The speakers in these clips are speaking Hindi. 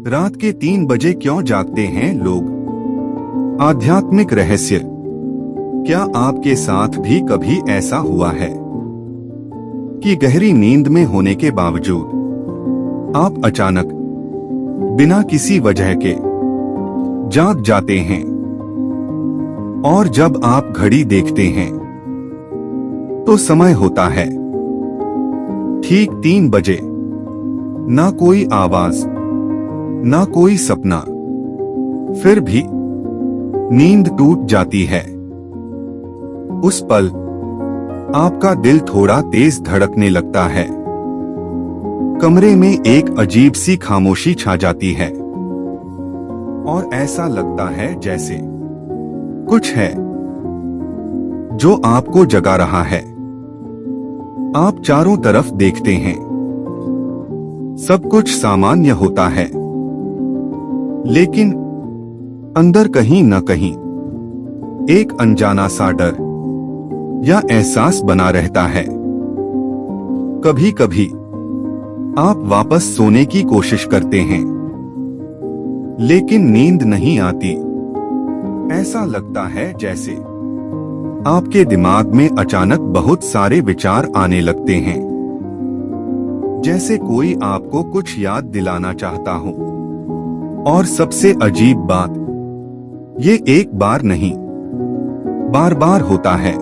रात के 3 बजे क्यों जागते हैं लोग? आध्यात्मिक रहस्य। क्या आपके साथ भी कभी ऐसा हुआ है कि गहरी नींद में होने के बावजूद आप अचानक बिना किसी वजह के जाग जाते हैं और जब आप घड़ी देखते हैं तो समय होता है ठीक 3 बजे। ना कोई आवाज, ना कोई सपना, फिर भी नींद टूट जाती है। उस पल आपका दिल थोड़ा तेज धड़कने लगता है। कमरे में एक अजीब सी खामोशी छा जाती है और ऐसा लगता है जैसे कुछ है जो आपको जगा रहा है। आप चारों तरफ देखते हैं, सब कुछ सामान्य होता है, लेकिन अंदर कहीं न कहीं एक अनजाना सा डर या एहसास बना रहता है। कभी कभी आप वापस सोने की कोशिश करते हैं, लेकिन नींद नहीं आती। ऐसा लगता है जैसे आपके दिमाग में अचानक बहुत सारे विचार आने लगते हैं, जैसे कोई आपको कुछ याद दिलाना चाहता हो। और सबसे अजीब बात, ये एक बार नहीं, बार बार होता है।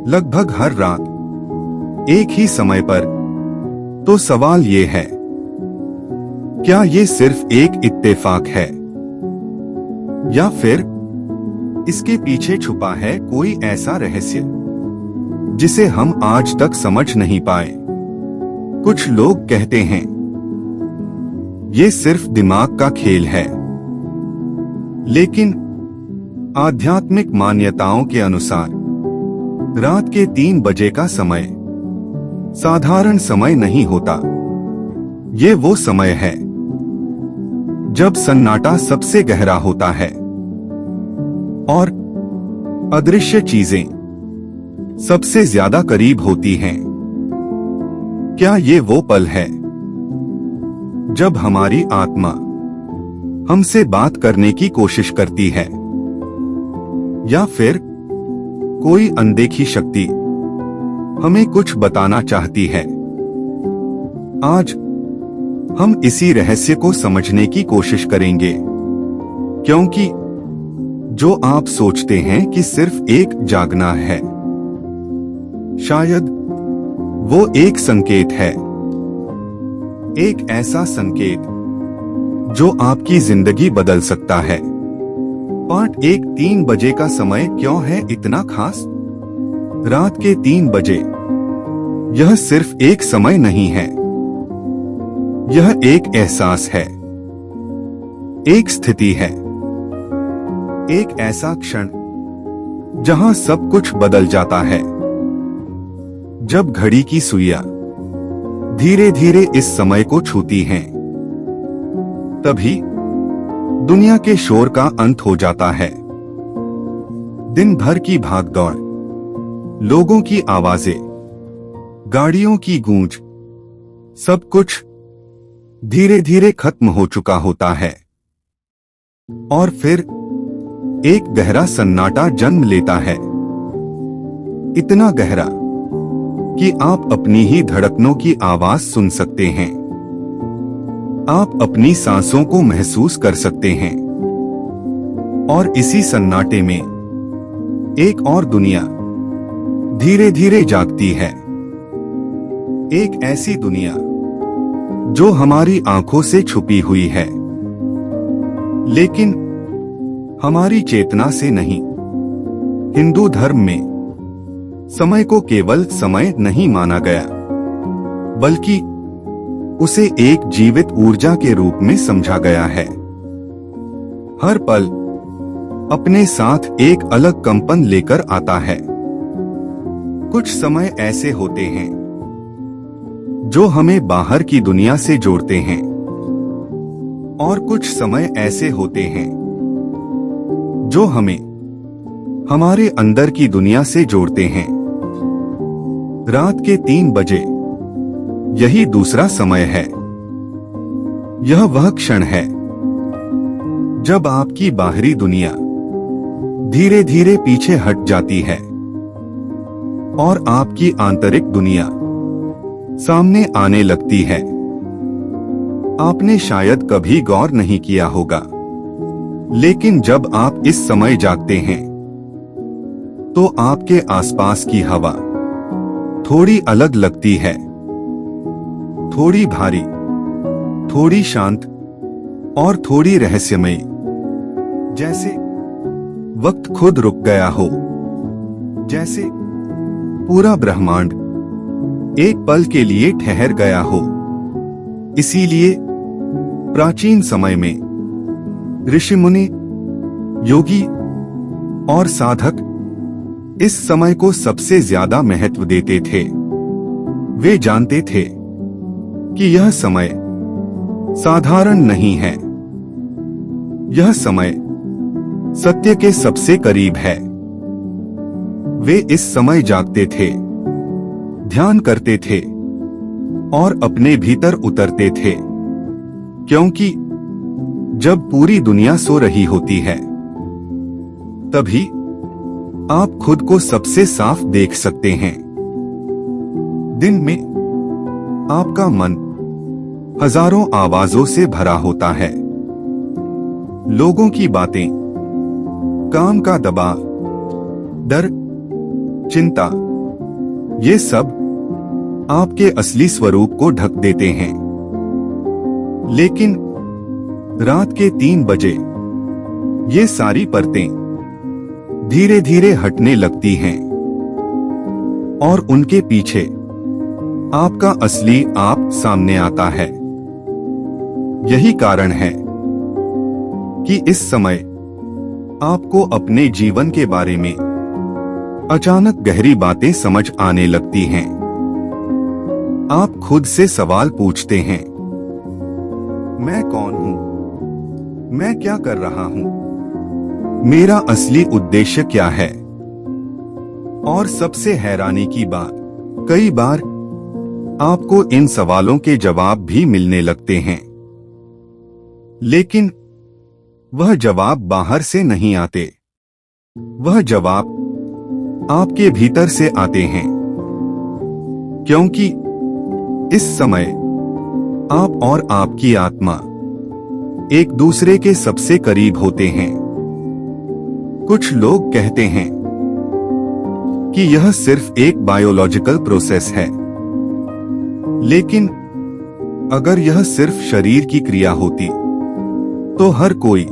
लगभग हर रात एक ही समय पर। तो सवाल ये है, क्या ये सिर्फ एक इत्तेफाक है या फिर इसके पीछे छुपा है कोई ऐसा रहस्य जिसे हम आज तक समझ नहीं पाए? कुछ लोग कहते हैं ये सिर्फ दिमाग का खेल है, लेकिन आध्यात्मिक मान्यताओं के अनुसार रात के 3 बजे का समय साधारण समय नहीं होता। ये वो समय है जब सन्नाटा सबसे गहरा होता है और अदृश्य चीजें सबसे ज्यादा करीब होती हैं। क्या ये वो पल है जब हमारी आत्मा हमसे बात करने की कोशिश करती है, या फिर कोई अनदेखी शक्ति हमें कुछ बताना चाहती है? आज हम इसी रहस्य को समझने की कोशिश करेंगे, क्योंकि जो आप सोचते हैं कि सिर्फ एक जागना है, शायद वो एक संकेत है। एक ऐसा संकेत जो आपकी जिंदगी बदल सकता है। पार्ट 1, 3 बजे का समय क्यों है इतना खास? रात के 3 बजे यह सिर्फ एक समय नहीं है, यह एक एहसास है, एक स्थिति है, एक ऐसा क्षण जहां सब कुछ बदल जाता है। जब घड़ी की सुइयां धीरे धीरे इस समय को छूती हैं, तभी दुनिया के शोर का अंत हो जाता है। दिन भर की भागदौड़, लोगों की आवाजें, गाड़ियों की गूंज, सब कुछ धीरे धीरे खत्म हो चुका होता है। और फिर एक गहरा सन्नाटा जन्म लेता है, इतना गहरा कि आप अपनी ही धड़कनों की आवाज सुन सकते हैं। आप अपनी सांसों को महसूस कर सकते हैं। और इसी सन्नाटे में एक और दुनिया धीरे धीरे जागती है। एक ऐसी दुनिया जो हमारी आंखों से छुपी हुई है, लेकिन हमारी चेतना से नहीं। हिंदू धर्म में समय को केवल समय नहीं माना गया, बल्कि उसे एक जीवित ऊर्जा के रूप में समझा गया है। हर पल अपने साथ एक अलग कंपन लेकर आता है। कुछ समय ऐसे होते हैं जो हमें बाहर की दुनिया से जोड़ते हैं, और कुछ समय ऐसे होते हैं जो हमें हमारे अंदर की दुनिया से जोड़ते हैं। रात के 3 बजे यही दूसरा समय है। यह वह क्षण है जब आपकी बाहरी दुनिया धीरे धीरे पीछे हट जाती है और आपकी आंतरिक दुनिया सामने आने लगती है। आपने शायद कभी गौर नहीं किया होगा, लेकिन जब आप इस समय जागते हैं तो आपके आसपास की हवा थोड़ी अलग लगती है, थोड़ी भारी, थोड़ी शांत और थोड़ी रहस्यमयी, जैसे वक्त खुद रुक गया हो, जैसे पूरा ब्रह्मांड एक पल के लिए ठहर गया हो। इसीलिए प्राचीन समय में ऋषि मुनि, योगी और साधक इस समय को सबसे ज्यादा महत्व देते थे। वे जानते थे कि यह समय साधारण नहीं है, यह समय सत्य के सबसे करीब है। वे इस समय जागते थे, ध्यान करते थे और अपने भीतर उतरते थे, क्योंकि जब पूरी दुनिया सो रही होती है तभी आप खुद को सबसे साफ देख सकते हैं। दिन में आपका मन हजारों आवाजों से भरा होता है, लोगों की बातें, काम का दबाव, डर, चिंता, ये सब आपके असली स्वरूप को ढक देते हैं। लेकिन रात के 3 बजे ये सारी परतें धीरे धीरे हटने लगती हैं और उनके पीछे आपका असली आप सामने आता है। यही कारण है कि इस समय आपको अपने जीवन के बारे में अचानक गहरी बातें समझ आने लगती हैं। आप खुद से सवाल पूछते हैं, मैं कौन हूं? मैं क्या कर रहा हूं? मेरा असली उद्देश्य क्या है? और सबसे हैरानी की बात, कई बार आपको इन सवालों के जवाब भी मिलने लगते हैं, लेकिन वह जवाब बाहर से नहीं आते, वह जवाब आपके भीतर से आते हैं, क्योंकि इस समय आप और आपकी आत्मा एक दूसरे के सबसे करीब होते हैं। कुछ लोग कहते हैं कि यह सिर्फ एक बायोलॉजिकल प्रोसेस है, लेकिन अगर यह सिर्फ शरीर की क्रिया होती तो हर कोई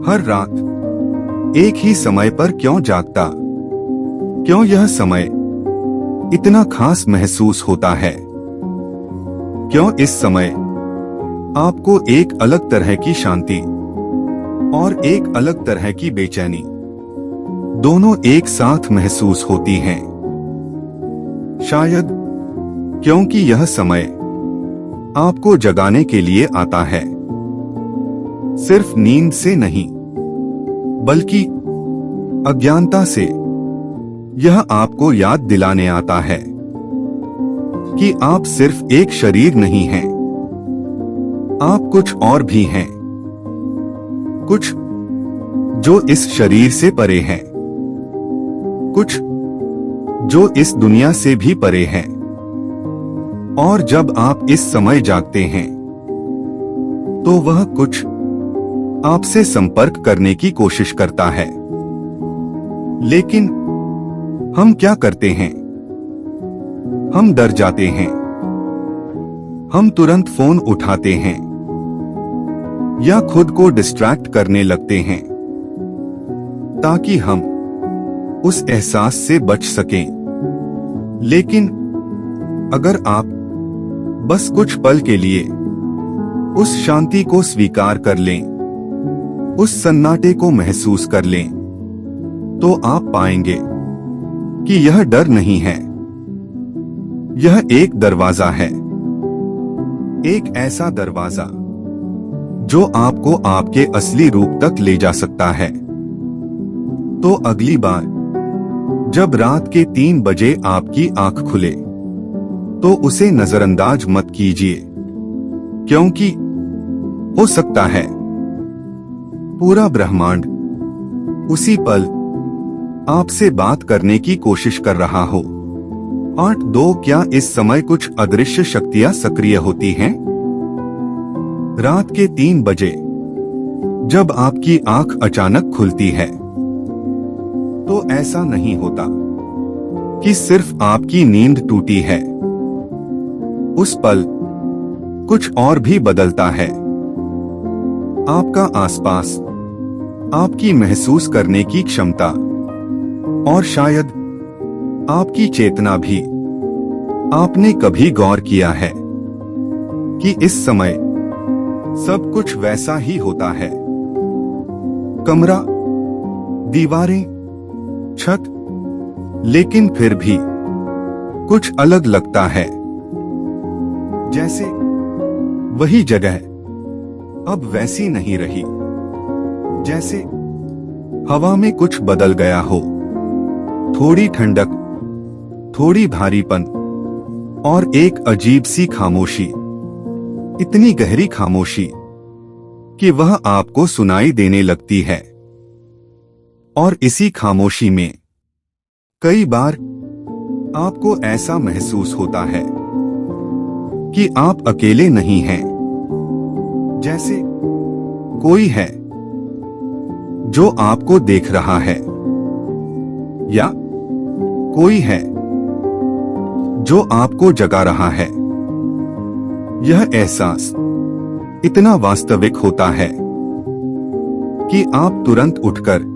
हर रात एक ही समय पर क्यों जागता? क्यों यह समय इतना खास महसूस होता है? क्यों इस समय आपको एक अलग तरह की शांति और एक अलग तरह की बेचैनी दोनों एक साथ महसूस होती हैं? शायद क्योंकि यह समय आपको जगाने के लिए आता है, सिर्फ नींद से नहीं बल्कि अज्ञानता से। यह आपको याद दिलाने आता है कि आप सिर्फ एक शरीर नहीं हैं, आप कुछ और भी हैं, कुछ जो इस शरीर से परे हैं, कुछ जो इस दुनिया से भी परे हैं। और जब आप इस समय जागते हैं तो वह कुछ आपसे संपर्क करने की कोशिश करता है। लेकिन हम क्या करते हैं? हम डर जाते हैं, हम तुरंत फोन उठाते हैं या खुद को डिस्ट्रैक्ट करने लगते हैं ताकि हम उस एहसास से बच सकें। लेकिन अगर आप बस कुछ पल के लिए उस शांति को स्वीकार कर लें, उस सन्नाटे को महसूस कर लें, तो आप पाएंगे कि यह डर नहीं है, यह एक दरवाजा है, एक ऐसा दरवाजा जो आपको आपके असली रूप तक ले जा सकता है। तो अगली बार जब रात के 3 बजे आपकी आंख खुले तो उसे नजरअंदाज मत कीजिए, क्योंकि हो सकता है पूरा ब्रह्मांड उसी पल आपसे बात करने की कोशिश कर रहा हो। 8-2 क्या इस समय कुछ अदृश्य शक्तियां सक्रिय होती हैं? रात के 3 बजे जब आपकी आंख अचानक खुलती है तो ऐसा नहीं होता कि सिर्फ आपकी नींद टूटी है। उस पल कुछ और भी बदलता है। आपका आसपास, आपकी महसूस करने की क्षमता और शायद आपकी चेतना भी। आपने कभी गौर किया है कि इस समय सब कुछ वैसा ही होता है? कमरा, दीवारें, छत, लेकिन फिर भी कुछ अलग लगता है। जैसे वही जगह अब वैसी नहीं रही। जैसे हवा में कुछ बदल गया हो। थोड़ी ठंडक, थोड़ी भारीपन और एक अजीब सी खामोशी। इतनी गहरी खामोशी कि वह आपको सुनाई देने लगती है। और इसी खामोशी में कई बार आपको ऐसा महसूस होता है कि आप अकेले नहीं हैं। जैसे कोई है जो आपको देख रहा है, या कोई है जो आपको जगा रहा है। यह एहसास इतना वास्तविक होता है कि आप तुरंत उठकर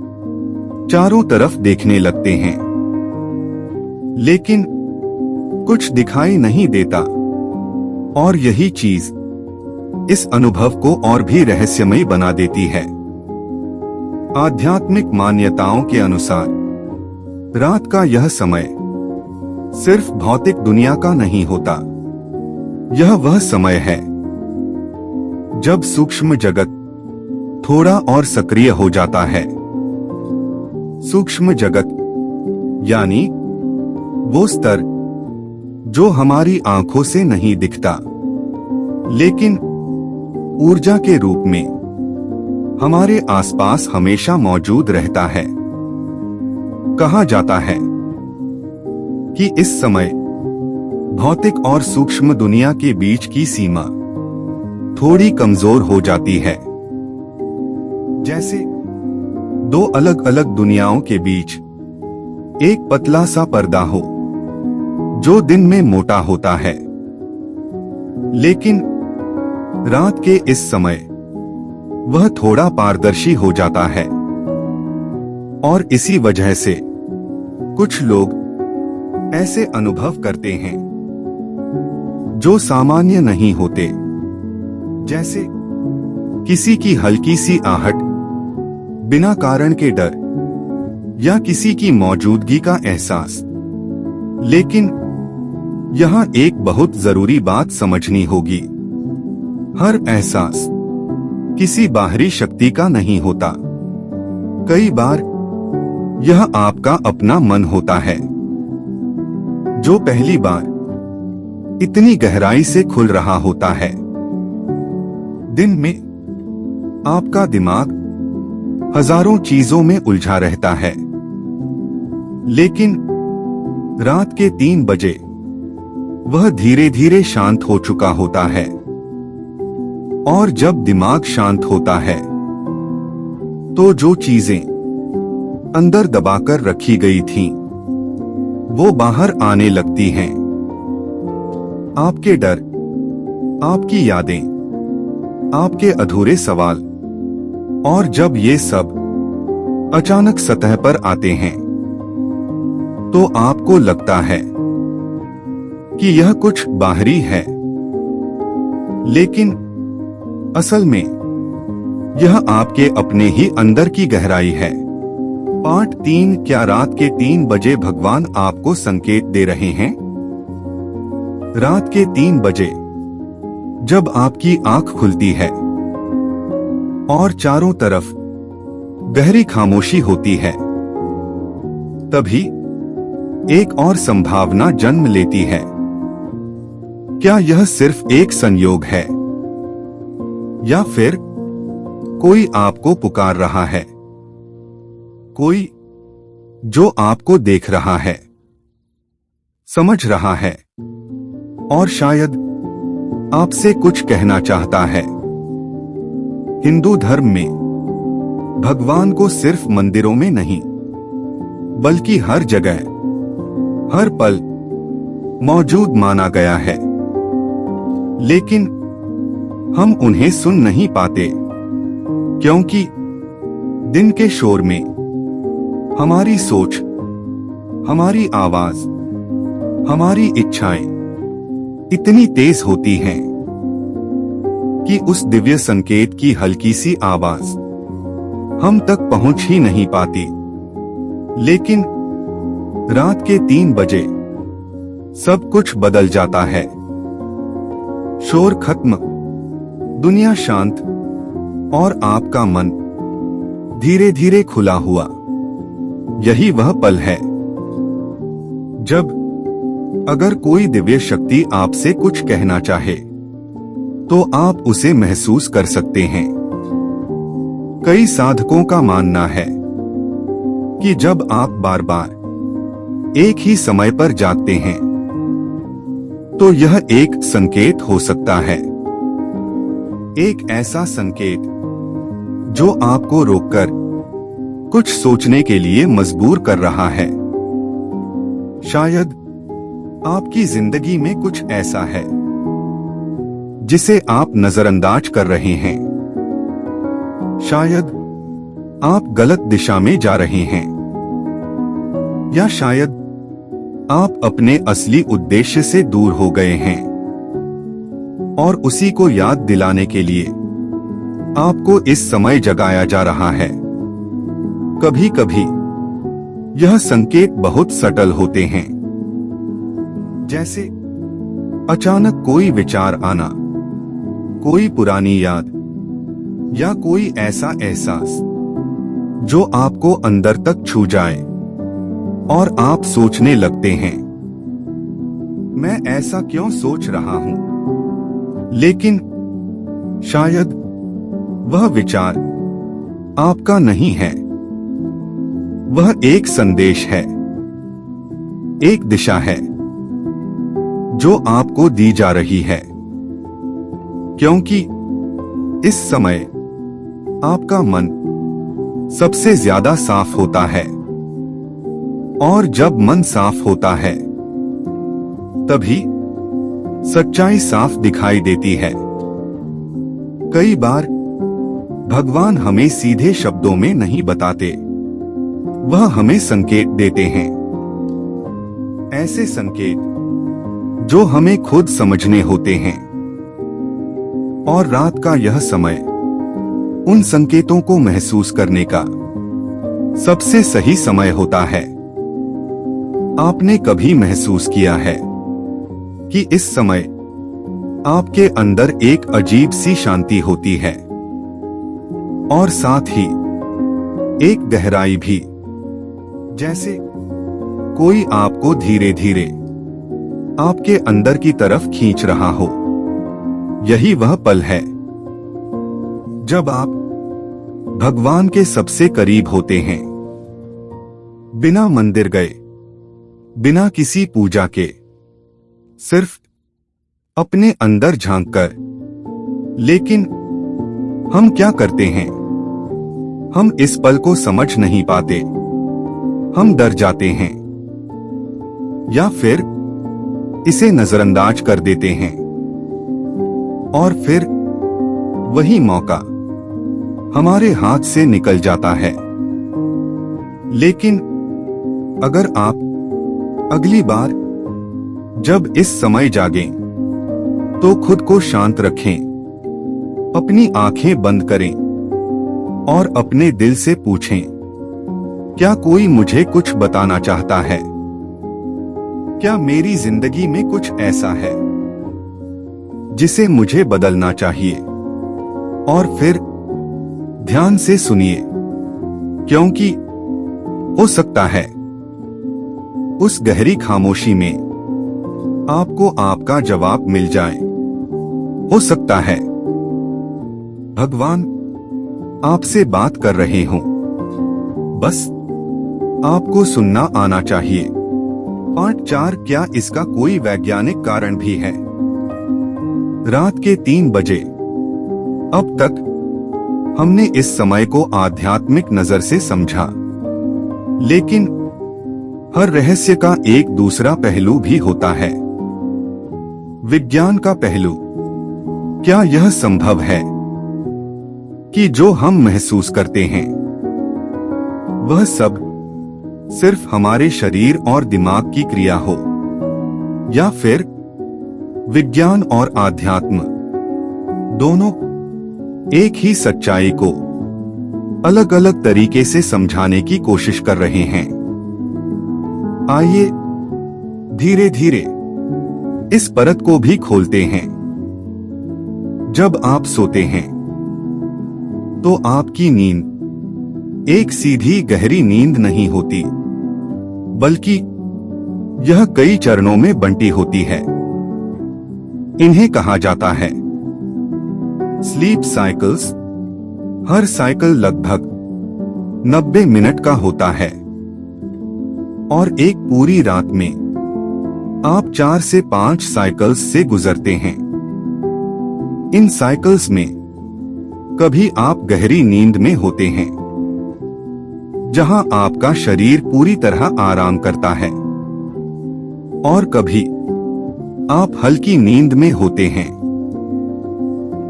चारों तरफ देखने लगते हैं, लेकिन कुछ दिखाई नहीं देता। और यही चीज इस अनुभव को और भी रहस्यमयी बना देती है। आध्यात्मिक मान्यताओं के अनुसार रात का यह समय सिर्फ भौतिक दुनिया का नहीं होता। यह वह समय है जब सूक्ष्म जगत थोड़ा और सक्रिय हो जाता है। सूक्ष्म जगत यानी वो स्तर जो हमारी आंखों से नहीं दिखता, लेकिन ऊर्जा के रूप में हमारे आसपास हमेशा मौजूद रहता है। कहा जाता है कि इस समय भौतिक और सूक्ष्म दुनिया के बीच की सीमा थोड़ी कमजोर हो जाती है। जैसे दो अलग अलग दुनियाओं के बीच एक पतला सा पर्दा हो जो दिन में मोटा होता है, लेकिन रात के इस समय वह थोड़ा पारदर्शी हो जाता है। और इसी वजह से कुछ लोग ऐसे अनुभव करते हैं जो सामान्य नहीं होते। जैसे किसी की हल्की सी आहट, बिना कारण के डर, या किसी की मौजूदगी का एहसास। लेकिन यहां एक बहुत जरूरी बात समझनी होगी। हर एहसास किसी बाहरी शक्ति का नहीं होता। कई बार यह आपका अपना मन होता है जो पहली बार इतनी गहराई से खुल रहा होता है। दिन में आपका दिमाग हजारों चीजों में उलझा रहता है, लेकिन रात के 3 बजे वह धीरे धीरे शांत हो चुका होता है। और जब दिमाग शांत होता है तो जो चीजें अंदर दबाकर रखी गई थीं, वो बाहर आने लगती हैं। आपके डर, आपकी यादें, आपके अधूरे सवाल। और जब ये सब अचानक सतह पर आते हैं तो आपको लगता है कि यह कुछ बाहरी है, लेकिन असल में यह आपके अपने ही अंदर की गहराई है। पार्ट 3 क्या रात के 3 बजे भगवान आपको संकेत दे रहे हैं? रात के 3 बजे जब आपकी आंख खुलती है और चारों तरफ गहरी खामोशी होती है, तभी एक और संभावना जन्म लेती है। क्या यह सिर्फ एक संयोग है, या फिर कोई आपको पुकार रहा है, कोई जो आपको देख रहा है, समझ रहा है और शायद आपसे कुछ कहना चाहता है। हिंदू धर्म में भगवान को सिर्फ मंदिरों में नहीं, बल्कि हर जगह, हर पल मौजूद माना गया है। लेकिन हम उन्हें सुन नहीं पाते, क्योंकि दिन के शोर में हमारी सोच, हमारी आवाज, हमारी इच्छाएं इतनी तेज होती हैं कि उस दिव्य संकेत की हल्की सी आवाज हम तक पहुंच ही नहीं पाती। लेकिन रात के 3 बजे सब कुछ बदल जाता है। शोर खत्म, दुनिया शांत और आपका मन धीरे धीरे खुला हुआ। यही वह पल है जब अगर कोई दिव्य शक्ति आपसे कुछ कहना चाहे तो आप उसे महसूस कर सकते हैं। कई साधकों का मानना है कि जब आप बार बार एक ही समय पर जागते हैं तो यह एक संकेत हो सकता है, एक ऐसा संकेत जो आपको रोककर कुछ सोचने के लिए मजबूर कर रहा है। शायद आपकी जिंदगी में कुछ ऐसा है जिसे आप नजरअंदाज कर रहे हैं। शायद आप गलत दिशा में जा रहे हैं, या शायद आप अपने असली उद्देश्य से दूर हो गए हैं और उसी को याद दिलाने के लिए आपको इस समय जगाया जा रहा है। कभी कभी यह संकेत बहुत सटल होते हैं, जैसे अचानक कोई विचार आना, कोई पुरानी याद या कोई ऐसा एहसास जो आपको अंदर तक छू जाए और आप सोचने लगते हैं, मैं ऐसा क्यों सोच रहा हूं? लेकिन शायद वह विचार आपका नहीं है, वह एक संदेश है, एक दिशा है जो आपको दी जा रही है। क्योंकि इस समय आपका मन सबसे ज्यादा साफ होता है, और जब मन साफ होता है तभी सच्चाई साफ दिखाई देती है। कई बार भगवान हमें सीधे शब्दों में नहीं बताते, वह हमें संकेत देते हैं। ऐसे संकेत जो हमें खुद समझने होते हैं, और रात का यह समय उन संकेतों को महसूस करने का सबसे सही समय होता है। आपने कभी महसूस किया है कि इस समय आपके अंदर एक अजीब सी शांति होती है, और साथ ही एक गहराई भी, जैसे कोई आपको धीरे धीरे आपके अंदर की तरफ खींच रहा हो। यही वह पल है जब आप भगवान के सबसे करीब होते हैं, बिना मंदिर गए, बिना किसी पूजा के, सिर्फ अपने अंदर झांककर। लेकिन हम क्या करते हैं? हम इस पल को समझ नहीं पाते, हम डर जाते हैं या फिर इसे नजरअंदाज कर देते हैं, और फिर वही मौका हमारे हाथ से निकल जाता है। लेकिन अगर आप अगली बार जब इस समय जागें तो खुद को शांत रखें, अपनी आंखें बंद करें और अपने दिल से पूछें, क्या कोई मुझे कुछ बताना चाहता है? क्या मेरी जिंदगी में कुछ ऐसा है जिसे मुझे बदलना चाहिए? और फिर ध्यान से सुनिए, क्योंकि हो सकता है उस गहरी खामोशी में आपको आपका जवाब मिल जाए। हो सकता है भगवान आपसे बात कर रहे हों, बस आपको सुनना आना चाहिए। पार्ट 4, क्या इसका कोई वैज्ञानिक कारण भी है? रात के 3 बजे। अब तक हमने इस समय को आध्यात्मिक नजर से समझा, लेकिन हर रहस्य का एक दूसरा पहलू भी होता है, विज्ञान का पहलू। क्या यह संभव है कि जो हम महसूस करते हैं वह सब सिर्फ हमारे शरीर और दिमाग की क्रिया हो, या फिर विज्ञान और आध्यात्म दोनों एक ही सच्चाई को अलग अलग तरीके से समझाने की कोशिश कर रहे हैं? आइए धीरे धीरे इस परत को भी खोलते हैं। जब आप सोते हैं तो आपकी नींद एक सीधी गहरी नींद नहीं होती, बल्कि यह कई चरणों में बंटी होती है। इन्हें कहा जाता है स्लीप साइकिल्स। हर साइकिल लगभग 90 मिनट का होता है, और एक पूरी रात में आप 4 से 5 साइकिल्स से गुजरते हैं। इन साइकिल्स में कभी आप गहरी नींद में होते हैं, जहां आपका शरीर पूरी तरह आराम करता है, और कभी आप हल्की नींद में होते हैं,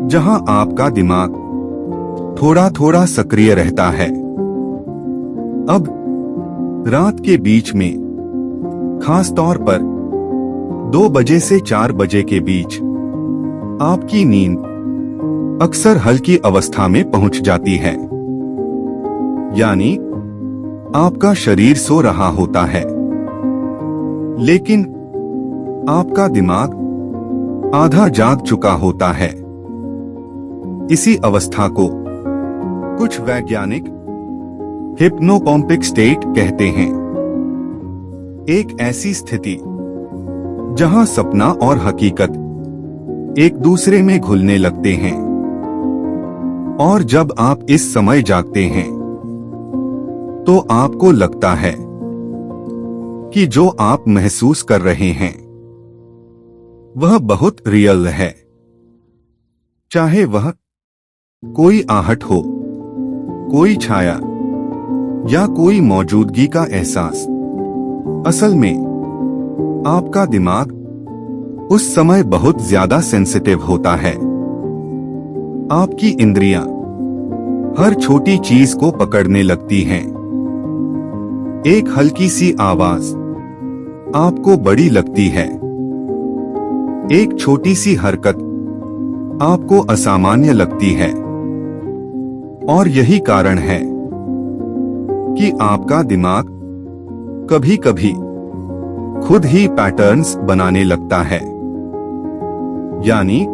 जहां आपका दिमाग थोड़ा थोड़ा सक्रिय रहता है। अब रात के बीच में, खास तौर पर 2 बजे से 4 बजे के बीच, आपकी नींद अक्सर हल्की अवस्था में पहुंच जाती है, यानी आपका शरीर सो रहा होता है, लेकिन आपका दिमाग आधा जाग चुका होता है। इसी अवस्था को कुछ वैज्ञानिक हिप्नोपॉम्पिक स्टेट कहते हैं। एक ऐसी स्थिति जहां सपना और हकीकत एक दूसरे में घुलने लगते हैं, और जब आप इस समय जागते हैं तो आपको लगता है कि जो आप महसूस कर रहे हैं वह बहुत रियल है, चाहे वह कोई आहट हो, कोई छाया, या कोई मौजूदगी का एहसास। असल में आपका दिमाग उस समय बहुत ज्यादा सेंसिटिव होता है। आपकी इंद्रियां हर छोटी चीज को पकड़ने लगती हैं। एक हल्की सी आवाज आपको बड़ी लगती है, एक छोटी सी हरकत आपको असामान्य लगती है, और यही कारण है कि आपका दिमाग कभी कभी खुद ही पैटर्न्स बनाने लगता है, यानी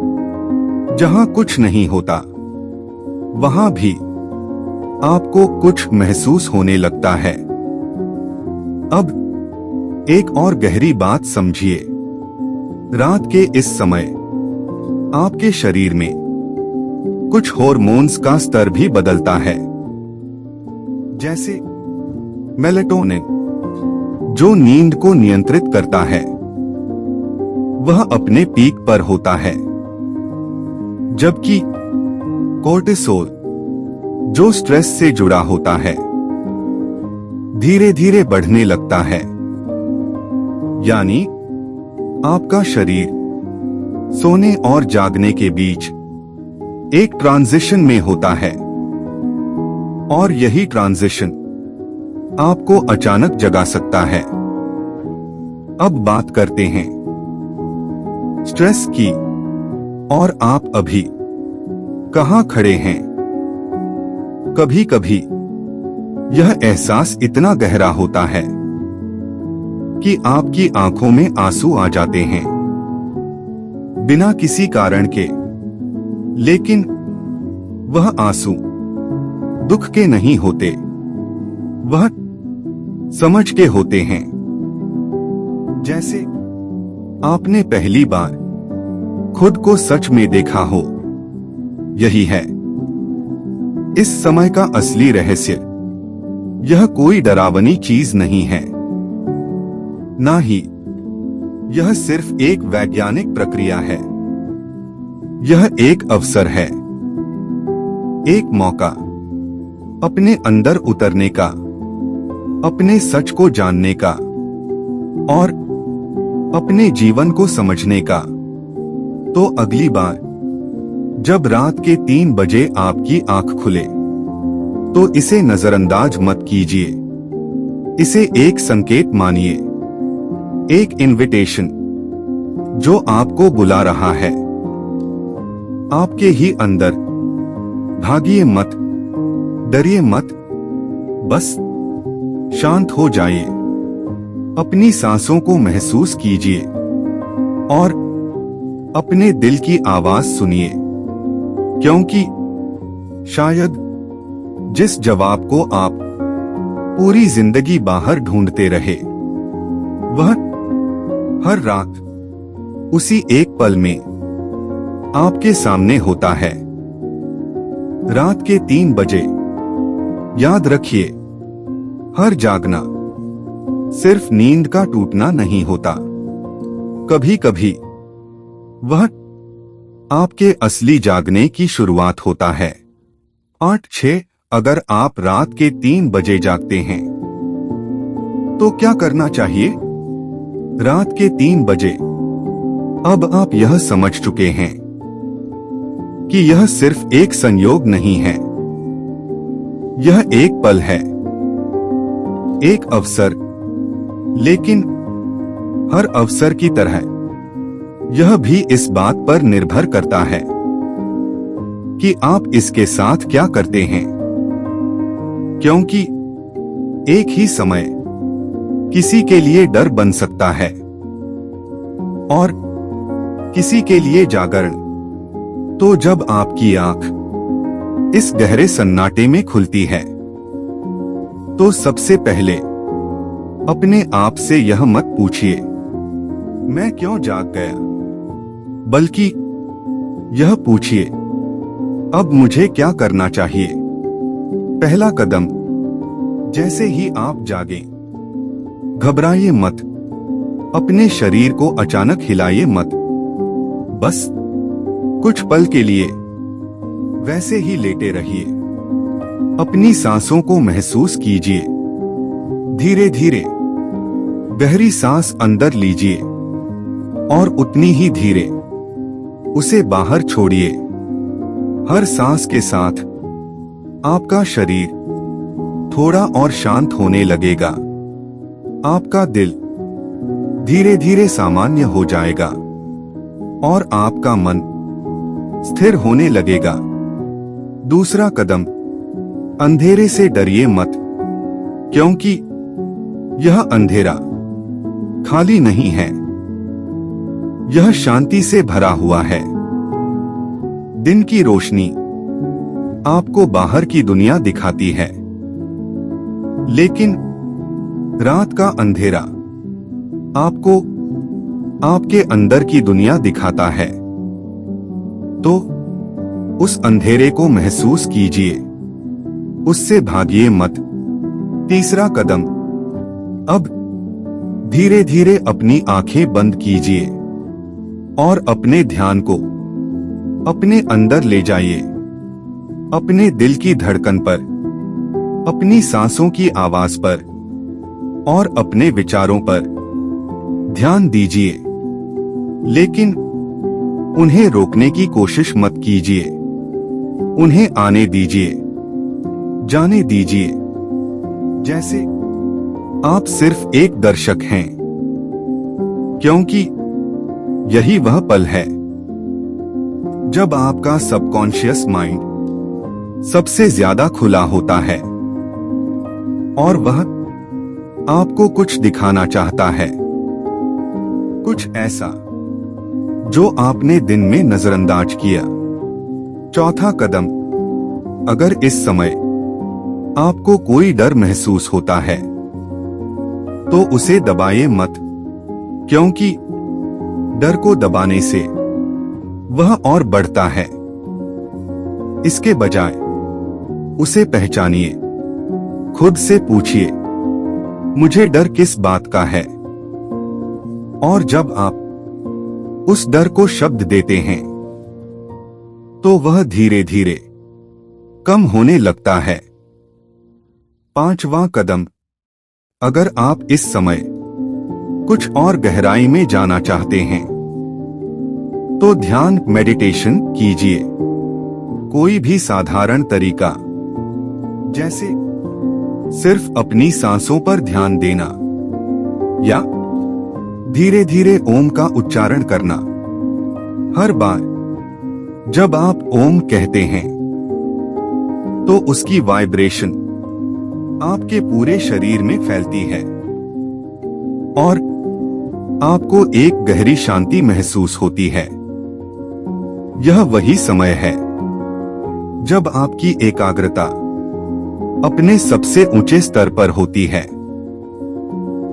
जहां कुछ नहीं होता वहां भी आपको कुछ महसूस होने लगता है। अब एक और गहरी बात समझिए। रात के इस समय आपके शरीर में कुछ हार्मोन्स का स्तर भी बदलता है, जैसे मेलेटोनिन, जो नींद को नियंत्रित करता है, वह अपने पीक पर होता है, जबकि कोर्टिसोल, जो स्ट्रेस से जुड़ा होता है, धीरे धीरे बढ़ने लगता है। यानी आपका शरीर सोने और जागने के बीच एक ट्रांजिशन में होता है, और यही ट्रांजिशन आपको अचानक जगा सकता है। अब बात करते हैं स्ट्रेस की, और आप अभी कहां खड़े हैं। कभी कभी यह एहसास इतना गहरा होता है कि आपकी आंखों में आंसू आ जाते हैं, बिना किसी कारण के। लेकिन वह आंसू दुख के नहीं होते, वह समझ के होते हैं। जैसे आपने पहली बार खुद को सच में देखा हो। यही है इस समय का असली रहस्य यह कोई डरावनी चीज नहीं है, ना ही यह सिर्फ एक वैज्ञानिक प्रक्रिया है। यह एक अवसर है, एक मौका अपने अंदर उतरने का, अपने सच को जानने का और अपने जीवन को समझने का। तो अगली बार जब रात के 3 बजे आपकी आंख खुले तो इसे नजरअंदाज मत कीजिए। इसे एक संकेत मानिए, एक इनविटेशन जो आपको बुला रहा है आपके ही अंदर। भागिए मत, डरिए मत, बस शांत हो जाइए, अपनी सांसों को महसूस कीजिए और अपने दिल की आवाज सुनिए, क्योंकि शायद जिस जवाब को आप पूरी जिंदगी बाहर ढूंढते रहे वह हर रात उसी एक पल में आपके सामने होता है। रात के 3 बजे याद रखिए, हर जागना सिर्फ नींद का टूटना नहीं होता, कभी कभी वह आपके असली जागने की शुरुआत होता है। 8-6 अगर आप रात के 3 बजे जागते हैं तो क्या करना चाहिए? रात के 3 बजे अब आप यह समझ चुके हैं कि यह सिर्फ एक संयोग नहीं है, यह एक पल है, एक अवसर। लेकिन हर अवसर की तरह यह भी इस बात पर निर्भर करता है कि आप इसके साथ क्या करते हैं, क्योंकि एक ही समय किसी के लिए डर बन सकता है और किसी के लिए जागरण। तो जब आपकी आंख इस गहरे सन्नाटे में खुलती है तो सबसे पहले अपने आप से यह मत पूछिए मैं क्यों जाग गया, बल्कि यह पूछिए अब मुझे क्या करना चाहिए। पहला कदम, जैसे ही आप जागें घबराइए मत, अपने शरीर को अचानक हिलाइए मत, बस कुछ पल के लिए वैसे ही लेटे रहिए। अपनी सांसों को महसूस कीजिए, धीरे धीरे गहरी सांस अंदर लीजिए और उतनी ही धीरे उसे बाहर छोड़िए। हर सांस के साथ आपका शरीर थोड़ा और शांत होने लगेगा, आपका दिल धीरे धीरे सामान्य हो जाएगा और आपका मन स्थिर होने लगेगा। दूसरा कदम, अंधेरे से डरिए मत, क्योंकि यह अंधेरा खाली नहीं है, यह शांति से भरा हुआ है। दिन की रोशनी आपको बाहर की दुनिया दिखाती है, लेकिन रात का अंधेरा आपको आपके अंदर की दुनिया दिखाता है। तो उस अंधेरे को महसूस कीजिए, उससे भागिए मत। तीसरा कदम, अब धीरे धीरे अपनी आंखें बंद कीजिए और अपने ध्यान को अपने अंदर ले जाइए, अपने दिल की धड़कन पर, अपनी सांसों की आवाज पर और अपने विचारों पर ध्यान दीजिए। लेकिन उन्हें रोकने की कोशिश मत कीजिए, उन्हें आने दीजिए, जाने दीजिए, जैसे आप सिर्फ एक दर्शक हैं, क्योंकि यही वह पल है जब आपका सबकॉन्शियस माइंड सबसे ज्यादा खुला होता है और वह आपको कुछ दिखाना चाहता है, कुछ ऐसा जो आपने दिन में नजरअंदाज किया। चौथा कदम, अगर इस समय आपको कोई डर महसूस होता है तो उसे दबाइए मत, क्योंकि डर को दबाने से वह और बढ़ता है। इसके बजाय उसे पहचानिए। खुद से पूछिए, मुझे डर किस बात का है? और जब आप उस डर को शब्द देते हैं तो वह धीरे धीरे कम होने लगता है। 5वां कदम, अगर आप इस समय कुछ और गहराई में जाना चाहते हैं तो ध्यान मेडिटेशन कीजिए। कोई भी साधारण तरीका, जैसे सिर्फ अपनी सांसों पर ध्यान देना या धीरे धीरे ओम का उच्चारण करना। हर बार जब आप ओम कहते हैं तो उसकी वाइब्रेशन आपके पूरे शरीर में फैलती है और आपको एक गहरी शांति महसूस होती है। यह वही समय है जब आपकी एकाग्रता अपने सबसे ऊंचे स्तर पर होती है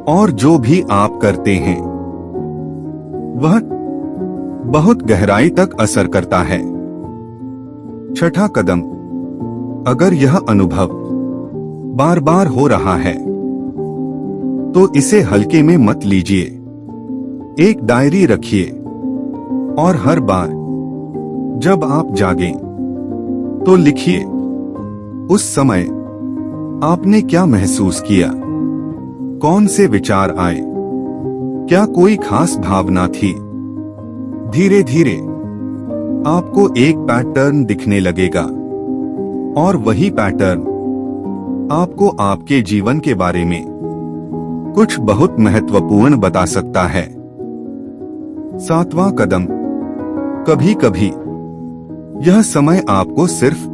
और जो भी आप करते हैं वह बहुत गहराई तक असर करता है। 6ठा कदम, अगर यह अनुभव बार बार हो रहा है तो इसे हल्के में मत लीजिए। एक डायरी रखिए और हर बार जब आप जागें तो लिखिए उस समय आपने क्या महसूस किया, कौन से विचार आए, क्या कोई खास भावना थी। धीरे धीरे आपको एक पैटर्न दिखने लगेगा और वही पैटर्न आपको आपके जीवन के बारे में कुछ बहुत महत्वपूर्ण बता सकता है। 7वां कदम, कभी कभी यह समय आपको सिर्फ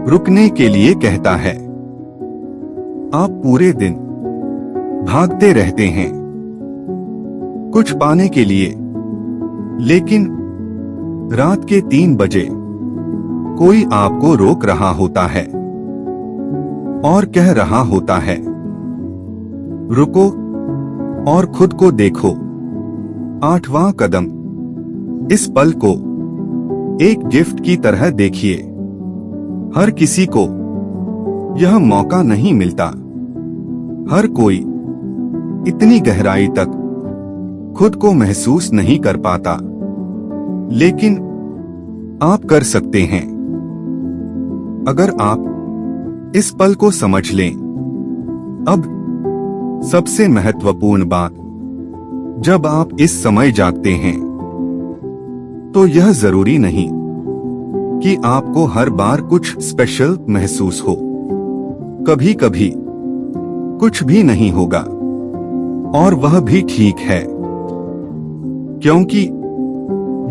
रुकने के लिए कहता है। आप पूरे दिन भागते रहते हैं कुछ पाने के लिए, लेकिन रात के 3 बजे कोई आपको रोक रहा होता है और कह रहा होता है, रुको और खुद को देखो। 8वां कदम, इस पल को एक गिफ्ट की तरह देखिए। हर किसी को यह मौका नहीं मिलता। हर कोई इतनी गहराई तक खुद को महसूस नहीं कर पाता, लेकिन आप कर सकते हैं। अगर आप इस पल को समझ लें। अब सबसे महत्वपूर्ण बात, जब आप इस समय जागते हैं तो यह जरूरी नहीं कि आपको हर बार कुछ स्पेशल महसूस हो। कभी कभी कुछ भी नहीं होगा और वह भी ठीक है, क्योंकि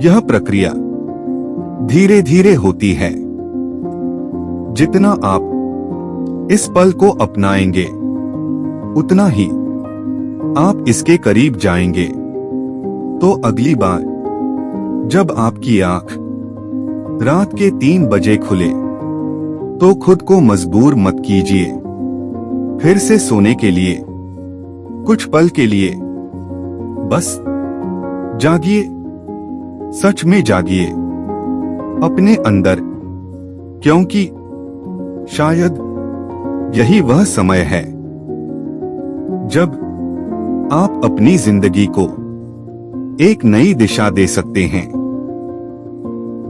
यह प्रक्रिया धीरे धीरे होती है। जितना आप इस पल को अपनाएंगे उतना ही आप इसके करीब जाएंगे। तो अगली बार जब आपकी आंख रात के 3 बजे खुले तो खुद को मजबूर मत कीजिए। फिर से सोने के लिए कुछ पल के लिए बस जागिए, सच में जागिए अपने अंदर, क्योंकि शायद यही वह समय है जब आप अपनी जिंदगी को एक नई दिशा दे सकते हैं।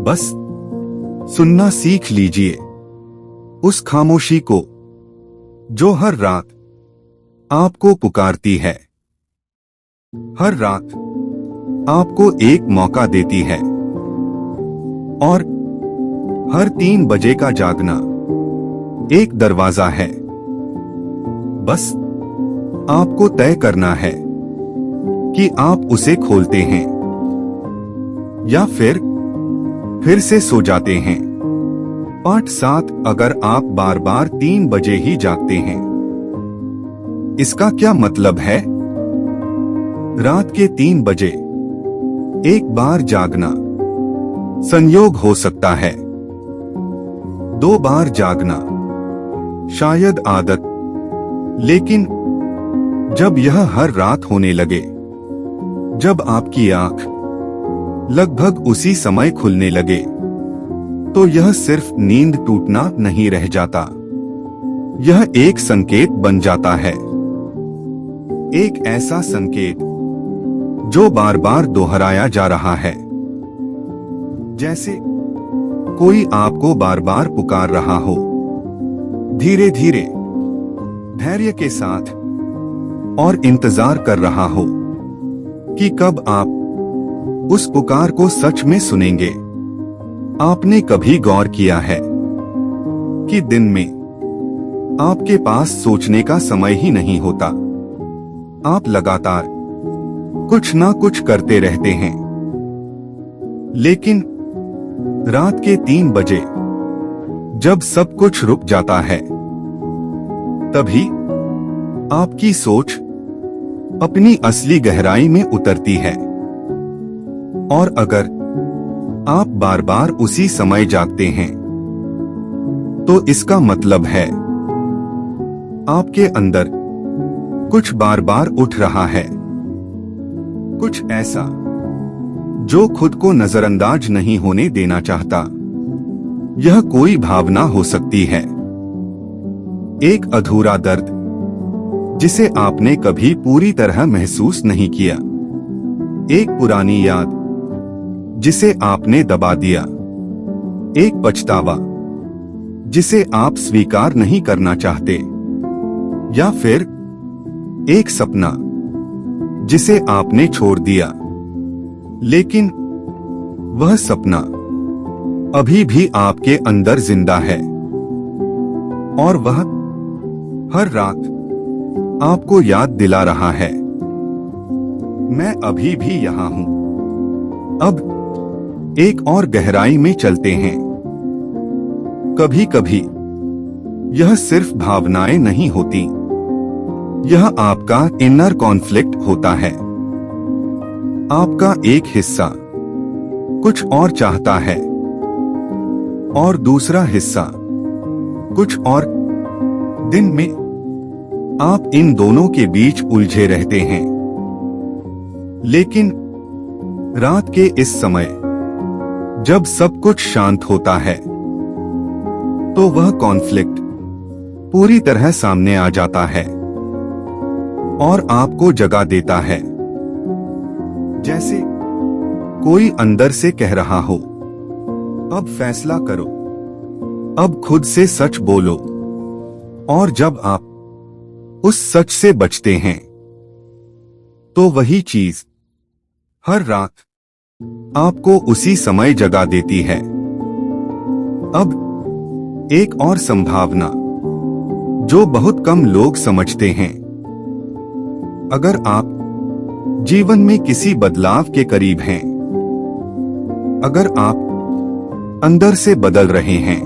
बस सुनना सीख लीजिए उस खामोशी को जो हर रात आपको पुकारती है, हर रात आपको एक मौका देती है। और हर 3 बजे का जागना एक दरवाजा है। बस आपको तय करना है कि आप उसे खोलते हैं या फिर से सो जाते हैं। पार्ट 7, अगर आप बार बार 3 बजे ही जागते हैं, इसका क्या मतलब है? रात के 3 बजे एक बार जागना संयोग हो सकता है, 2 बार जागना शायद आदत, लेकिन जब यह हर रात होने लगे, जब आपकी आंख लगभग उसी समय खुलने लगे, तो यह सिर्फ नींद टूटना नहीं रह जाता, यह एक संकेत बन जाता है। एक ऐसा संकेत जो बार बार दोहराया जा रहा है, जैसे कोई आपको बार बार पुकार रहा हो, धीरे धीरे, धैर्य के साथ, और इंतजार कर रहा हो कि कब आप उस पुकार को सच में सुनेंगे। आपने कभी गौर किया है कि दिन में आपके पास सोचने का समय ही नहीं होता, आप लगातार कुछ ना कुछ करते रहते हैं, लेकिन रात के 3 बजे जब सब कुछ रुक जाता है, तभी आपकी सोच अपनी असली गहराई में उतरती है। और अगर आप बार बार उसी समय जागते हैं, तो इसका मतलब है आपके अंदर कुछ बार बार उठ रहा है, कुछ ऐसा जो खुद को नजरअंदाज नहीं होने देना चाहता। यह कोई भावना हो सकती है, एक अधूरा दर्द जिसे आपने कभी पूरी तरह महसूस नहीं किया, एक पुरानी याद जिसे आपने दबा दिया, एक पछतावा जिसे आप स्वीकार नहीं करना चाहते, या फिर एक सपना जिसे आपने छोड़ दिया, लेकिन वह सपना अभी भी आपके अंदर जिंदा है, और वह हर रात आपको याद दिला रहा है, मैं अभी भी यहां हूं। अब एक और गहराई में चलते हैं। कभी कभी यह सिर्फ भावनाएं नहीं होती, यह आपका इनर कॉन्फ्लिक्ट होता है। आपका एक हिस्सा कुछ और चाहता है, और दूसरा हिस्सा कुछ और। दिन में आप इन दोनों के बीच उलझे रहते हैं, लेकिन रात के इस समय जब सब कुछ शांत होता है, तो वह कॉन्फ्लिक्ट पूरी तरह सामने आ जाता है और आपको जगा देता है, जैसे कोई अंदर से कह रहा हो, अब फैसला करो, अब खुद से सच बोलो। और जब आप उस सच से बचते हैं, तो वही चीज हर रात आपको उसी समय जगा देती है। अब एक और संभावना जो बहुत कम लोग समझते हैं, अगर आप जीवन में किसी बदलाव के करीब हैं, अगर आप अंदर से बदल रहे हैं,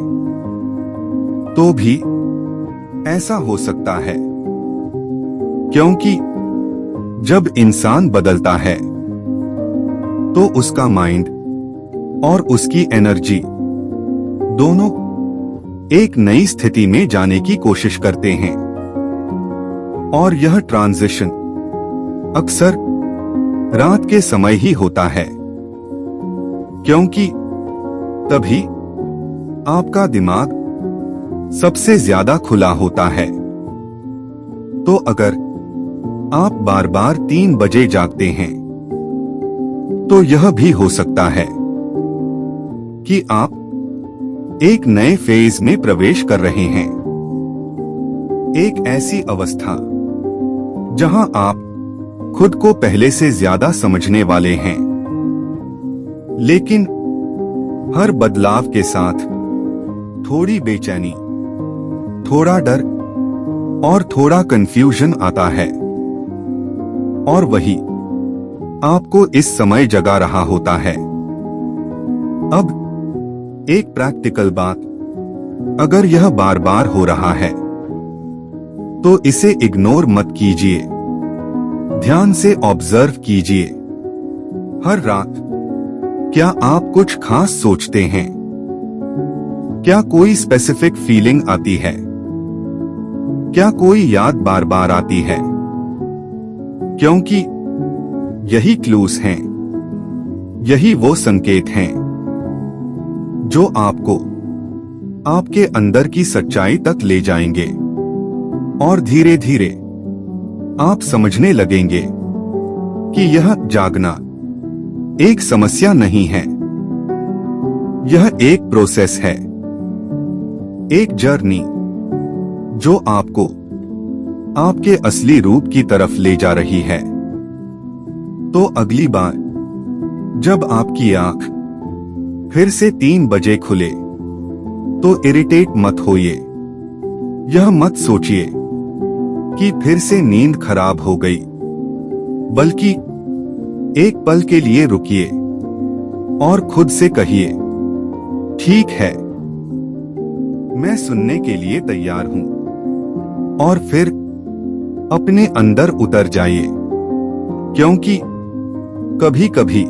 तो भी ऐसा हो सकता है, क्योंकि जब इंसान बदलता है, तो उसका माइंड और उसकी एनर्जी दोनों एक नई स्थिति में जाने की कोशिश करते हैं। और यह ट्रांजिशन अक्सर रात के समय ही होता है, क्योंकि तभी आपका दिमाग सबसे ज्यादा खुला होता है। तो अगर आप बार बार 3 बजे जागते हैं, तो यह भी हो सकता है कि आप एक नए फेज में प्रवेश कर रहे हैं, एक ऐसी अवस्था जहां आप खुद को पहले से ज्यादा समझने वाले हैं। लेकिन हर बदलाव के साथ थोड़ी बेचैनी, थोड़ा डर और थोड़ा कंफ्यूजन आता है, और वही आपको इस समय जगा रहा होता है। अब एक प्रैक्टिकल बात, अगर यह बार बार हो रहा है, तो इसे इग्नोर मत कीजिए, ध्यान से ऑब्जर्व कीजिए। हर रात क्या आप कुछ खास सोचते हैं? क्या कोई स्पेसिफिक फीलिंग आती है? क्या कोई याद बार बार आती है? क्योंकि यही क्लूज हैं, यही वो संकेत हैं जो आपको आपके अंदर की सच्चाई तक ले जाएंगे और धीरे धीरे आप समझने लगेंगे कि यह जागना एक समस्या नहीं है, यह एक प्रोसेस है, एक जर्नी जो आपको आपके असली रूप की तरफ ले जा रही है। तो अगली बार जब आपकी आंख फिर से 3 बजे खुले तो इरिटेट मत होइए। यह मत सोचिए कि फिर से नींद खराब हो गई, बल्कि एक पल के लिए रुकिए और खुद से कहिए, ठीक है, मैं सुनने के लिए तैयार हूं। और फिर अपने अंदर उतर जाइए, क्योंकि कभी कभी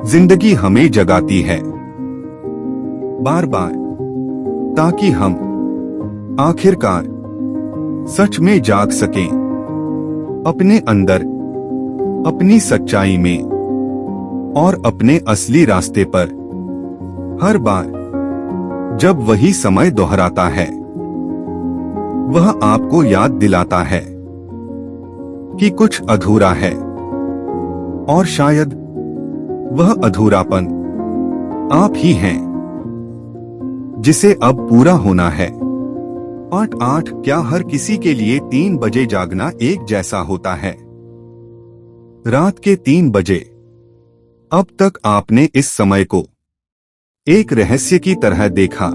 जिंदगी हमें जगाती है बार बार, ताकि हम आखिरकार सच में जाग सकें अपने अंदर, अपनी सच्चाई में और अपने असली रास्ते पर। हर बार जब वही समय दोहराता है, वह आपको याद दिलाता है कि कुछ अधूरा है, और शायद वह अधूरापन आप ही हैं जिसे अब पूरा होना है। पार्ट 8। क्या हर किसी के लिए 3 बजे जागना एक जैसा होता है? रात के 3 बजे। अब तक आपने इस समय को एक रहस्य की तरह देखा,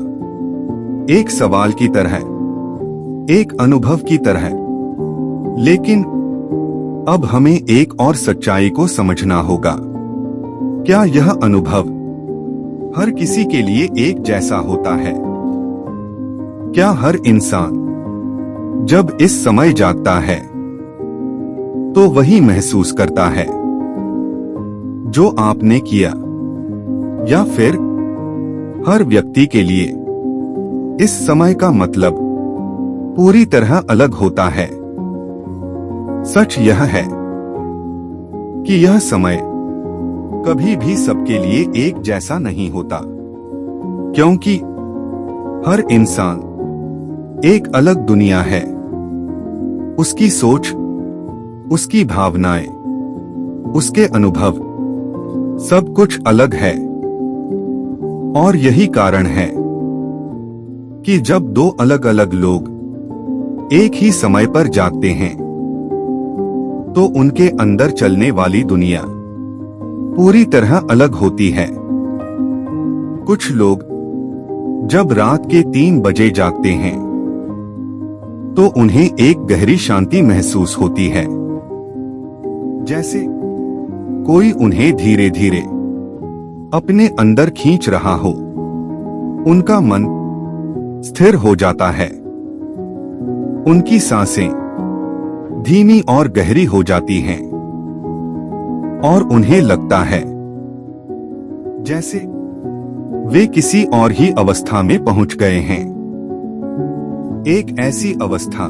एक सवाल की तरह, एक अनुभव की तरह। लेकिन अब हमें एक और सच्चाई को समझना होगा। क्या यह अनुभव हर किसी के लिए एक जैसा होता है? क्या हर इंसान जब इस समय जागता है तो वही महसूस करता है जो आपने किया, या फिर हर व्यक्ति के लिए इस समय का मतलब पूरी तरह अलग होता है? सच यह है कि यह समय कभी भी सबके लिए एक जैसा नहीं होता, क्योंकि हर इंसान एक अलग दुनिया है। उसकी सोच, उसकी भावनाएं, उसके अनुभव, सब कुछ अलग है। और यही कारण है कि जब 2 अलग अलग लोग एक ही समय पर जागते हैं तो उनके अंदर चलने वाली दुनिया पूरी तरह अलग होती है। कुछ लोग जब रात के 3 बजे जागते हैं तो उन्हें एक गहरी शांति महसूस होती है, जैसे कोई उन्हें धीरे धीरे अपने अंदर खींच रहा हो। उनका मन स्थिर हो जाता है, उनकी सांसें धीमी और गहरी हो जाती हैं, और उन्हें लगता है जैसे वे किसी और ही अवस्था में पहुंच गए हैं। एक ऐसी अवस्था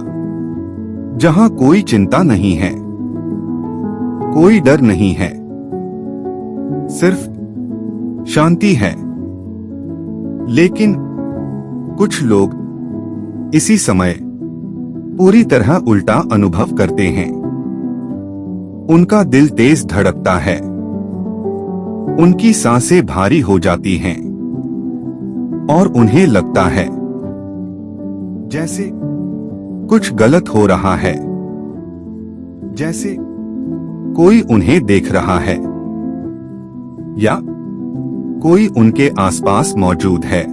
जहां कोई चिंता नहीं है, कोई डर नहीं है, सिर्फ शांति है। लेकिन कुछ लोग इसी समय पूरी तरह उल्टा अनुभव करते हैं। उनका दिल तेज धड़कता है, उनकी सांसें भारी हो जाती हैं, और उन्हें लगता है जैसे कुछ गलत हो रहा है, जैसे कोई उन्हें देख रहा है या कोई उनके आसपास मौजूद है।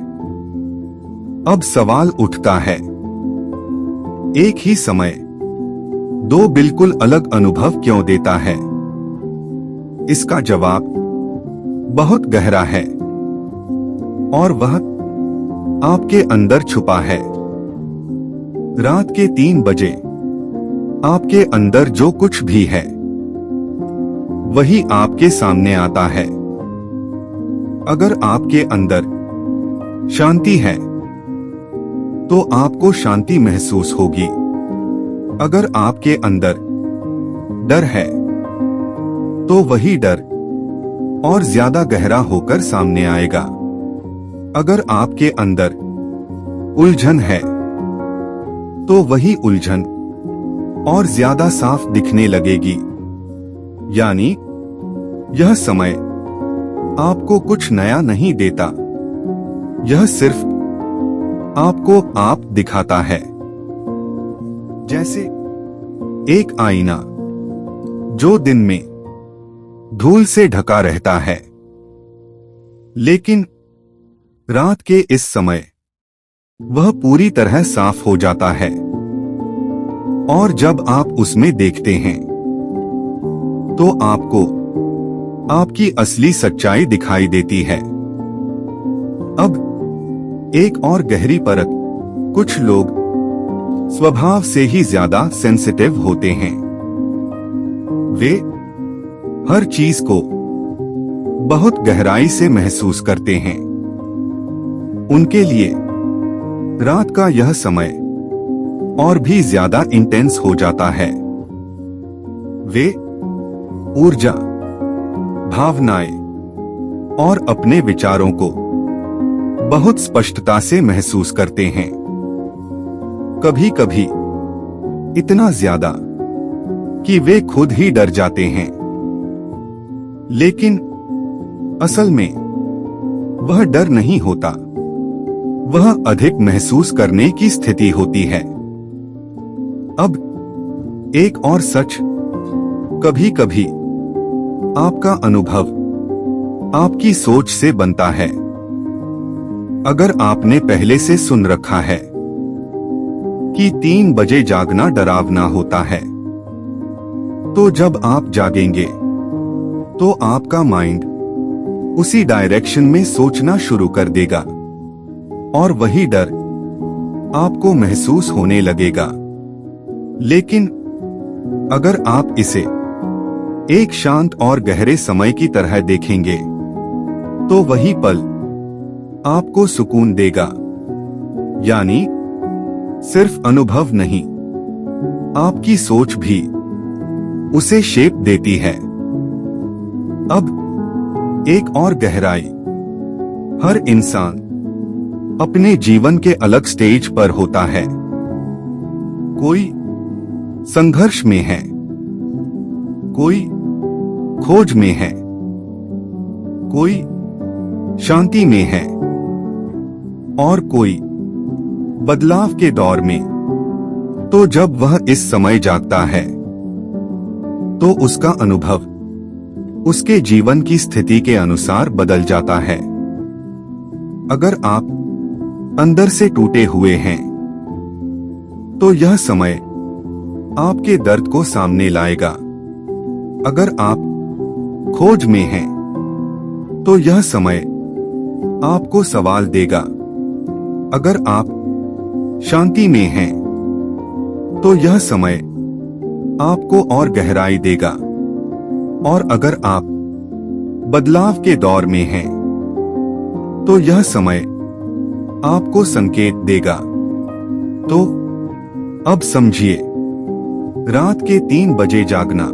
अब सवाल उठता है, एक ही समय 2 बिल्कुल अलग अनुभव क्यों देता है? इसका जवाब बहुत गहरा है, और वह आपके अंदर छुपा है। रात के 3 बजे आपके अंदर जो कुछ भी है वही आपके सामने आता है। अगर आपके अंदर शांति है तो आपको शांति महसूस होगी। अगर आपके अंदर डर है तो वही डर और ज्यादा गहरा होकर सामने आएगा। अगर आपके अंदर उलझन है तो वही उलझन और ज्यादा साफ दिखने लगेगी। यानी यह समय आपको कुछ नया नहीं देता, यह सिर्फ आपको आप दिखाता है। जैसे एक आईना जो दिन में धूल से ढका रहता है, लेकिन रात के इस समय वह पूरी तरह साफ हो जाता है और जब आप उसमें देखते हैं तो आपको आपकी असली सच्चाई दिखाई देती है। अब एक और गहरी परत, कुछ लोग स्वभाव से ही ज्यादा सेंसिटिव होते हैं। वे हर चीज को बहुत गहराई से महसूस करते हैं। उनके लिए रात का यह समय और भी ज्यादा इंटेंस हो जाता है। वे ऊर्जा, भावनाएं और अपने विचारों को बहुत स्पष्टता से महसूस करते हैं। कभी कभी इतना ज्यादा कि वे खुद ही डर जाते हैं। लेकिन असल में वह डर नहीं होता, वह अधिक महसूस करने की स्थिति होती है। अब एक और सच, कभी कभी आपका अनुभव आपकी सोच से बनता है। अगर आपने पहले से सुन रखा है कि 3 बजे जागना डरावना होता है, तो जब आप जागेंगे तो आपका माइंड उसी डायरेक्शन में सोचना शुरू कर देगा और वही डर आपको महसूस होने लगेगा। लेकिन अगर आप इसे एक शांत और गहरे समय की तरह देखेंगे तो वही पल आपको सुकून देगा। यानी सिर्फ अनुभव नहीं, आपकी सोच भी उसे शेप देती है। अब एक और गहराई, हर इंसान अपने जीवन के अलग स्टेज पर होता है। कोई संघर्ष में है, कोई खोज में है, कोई शांति में है और कोई बदलाव के दौर में। तो जब वह इस समय जागता है तो उसका अनुभव उसके जीवन की स्थिति के अनुसार बदल जाता है। अगर आप अंदर से टूटे हुए हैं तो यह समय आपके दर्द को सामने लाएगा। अगर आप खोज में हैं तो यह समय आपको सवाल देगा। अगर आप शांति में हैं तो यह समय आपको और गहराई देगा। और अगर आप बदलाव के दौर में हैं तो यह समय आपको संकेत देगा। तो अब समझिए, रात के 3 बजे जागना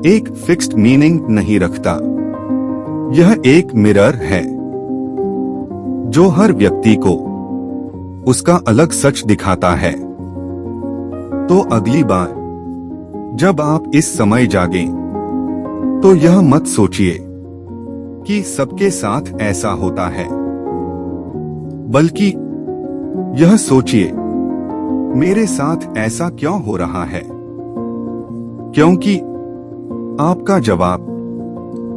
एक फिक्स्ड मीनिंग नहीं रखता। यह एक मिरर है जो हर व्यक्ति को उसका अलग सच दिखाता है। तो अगली बार जब आप इस समय जागें तो यह मत सोचिए कि सबके साथ ऐसा होता है, बल्कि यह सोचिए, मेरे साथ ऐसा क्यों हो रहा है? क्योंकि आपका जवाब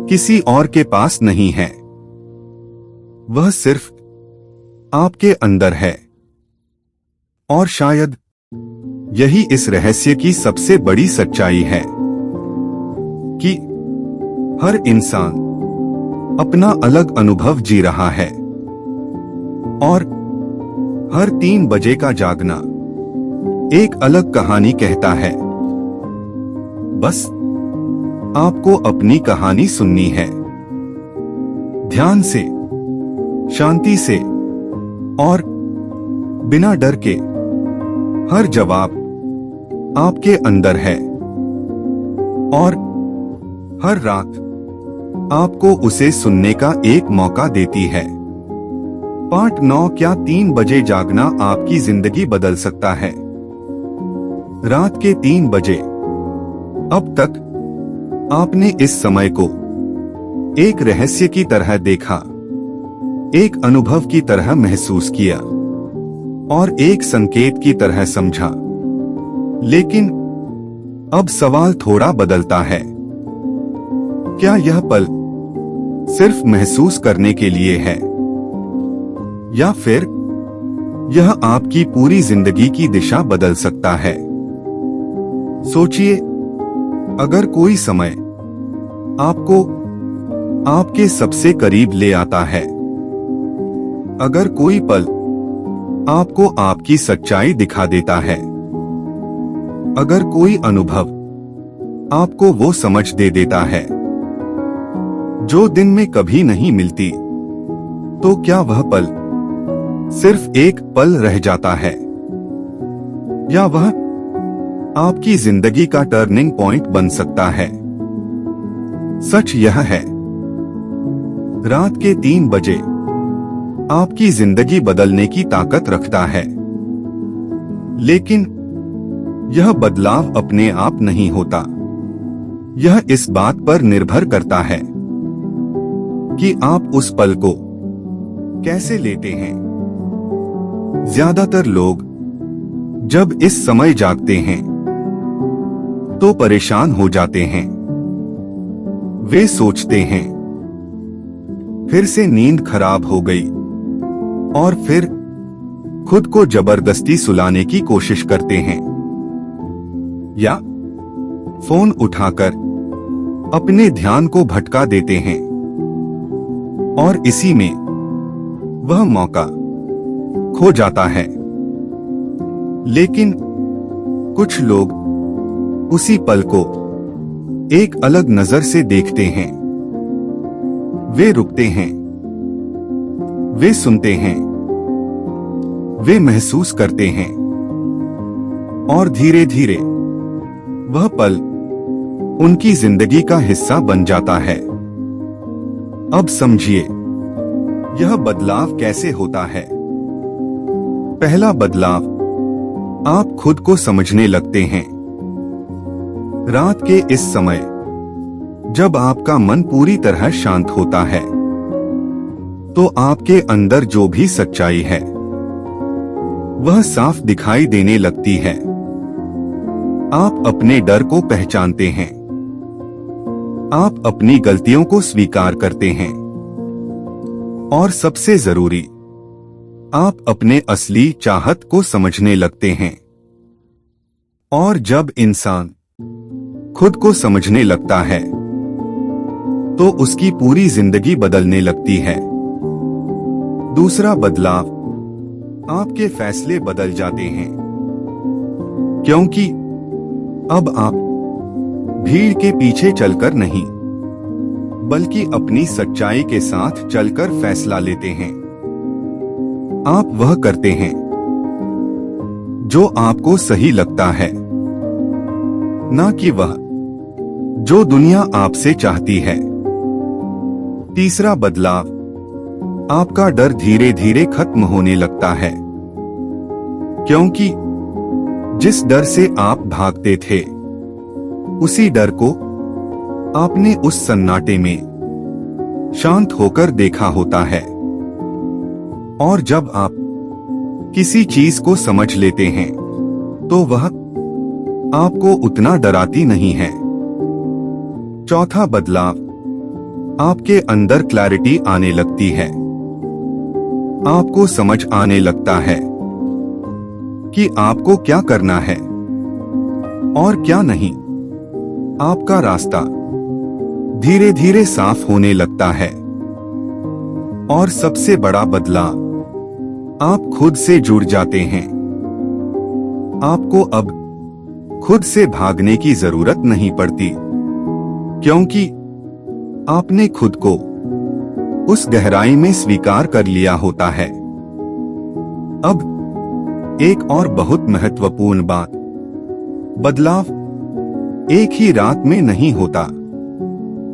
किसी और के पास नहीं है, वह सिर्फ आपके अंदर है। और शायद यही इस रहस्य की सबसे बड़ी सच्चाई है कि हर इंसान अपना अलग अनुभव जी रहा है और हर 3 बजे का जागना एक अलग कहानी कहता है। बस आपको अपनी कहानी सुननी है, ध्यान से, शांति से और बिना डर के। हर जवाब आपके अंदर है और हर रात आपको उसे सुनने का एक मौका देती है। पार्ट 9 क्या 3 बजे जागना आपकी जिंदगी बदल सकता है? रात के 3 बजे। अब तक आपने इस समय को एक रहस्य की तरह देखा, एक अनुभव की तरह महसूस किया और एक संकेत की तरह समझा। लेकिन अब सवाल थोड़ा बदलता है। क्या यह पल सिर्फ महसूस करने के लिए है, या फिर यह आपकी पूरी जिंदगी की दिशा बदल सकता है? सोचिए, अगर कोई समय आपको आपके सबसे करीब ले आता है, अगर कोई पल आपको आपकी सच्चाई दिखा देता है, अगर कोई अनुभव आपको वो समझ दे देता है जो दिन में कभी नहीं मिलती, तो क्या वह पल सिर्फ एक पल रह जाता है, या वह आपकी जिंदगी का टर्निंग पॉइंट बन सकता है? सच यह है, रात के 3 बजे आपकी जिंदगी बदलने की ताकत रखता है। लेकिन यह बदलाव अपने आप नहीं होता। यह इस बात पर निर्भर करता है कि आप उस पल को कैसे लेते हैं। ज्यादातर लोग जब इस समय जागते हैं तो परेशान हो जाते हैं। वे सोचते हैं, फिर से नींद खराब हो गई, और फिर खुद को जबरदस्ती सुलाने की कोशिश करते हैं, या फोन उठाकर अपने ध्यान को भटका देते हैं। और इसी में वह मौका खो जाता है। लेकिन कुछ लोग उसी पल को एक अलग नजर से देखते हैं। वे रुकते हैं, वे सुनते हैं, वे महसूस करते हैं, और धीरे धीरे वह पल उनकी जिंदगी का हिस्सा बन जाता है। अब समझिए, यह बदलाव कैसे होता है। पहला बदलाव, आप खुद को समझने लगते हैं। रात के इस समय जब आपका मन पूरी तरह शांत होता है, तो आपके अंदर जो भी सच्चाई है वह साफ दिखाई देने लगती है। आप अपने डर को पहचानते हैं, आप अपनी गलतियों को स्वीकार करते हैं, और सबसे जरूरी, आप अपने असली चाहत को समझने लगते हैं। और जब इंसान खुद को समझने लगता है तो उसकी पूरी जिंदगी बदलने लगती है। दूसरा बदलाव, आपके फैसले बदल जाते हैं, क्योंकि अब आप भीड़ के पीछे चलकर नहीं, बल्कि अपनी सच्चाई के साथ चलकर फैसला लेते हैं। आप वह करते हैं जो आपको सही लगता है, ना कि वह जो दुनिया आपसे चाहती है। तीसरा बदलाव, आपका डर धीरे धीरे खत्म होने लगता है, क्योंकि जिस डर से आप भागते थे, उसी डर को आपने उस सन्नाटे में शांत होकर देखा होता है। और जब आप किसी चीज को समझ लेते हैं, तो वह आपको उतना डराती नहीं है। चौथा बदलाव, आपके अंदर क्लैरिटी आने लगती है। आपको समझ आने लगता है कि आपको क्या करना है और क्या नहीं। आपका रास्ता धीरे धीरे साफ होने लगता है। और सबसे बड़ा बदलाव, आप खुद से जुड़ जाते हैं। आपको अब खुद से भागने की जरूरत नहीं पड़ती, क्योंकि आपने खुद को उस गहराई में स्वीकार कर लिया होता है। अब एक और बहुत महत्वपूर्ण बात, बदलाव एक ही रात में नहीं होता,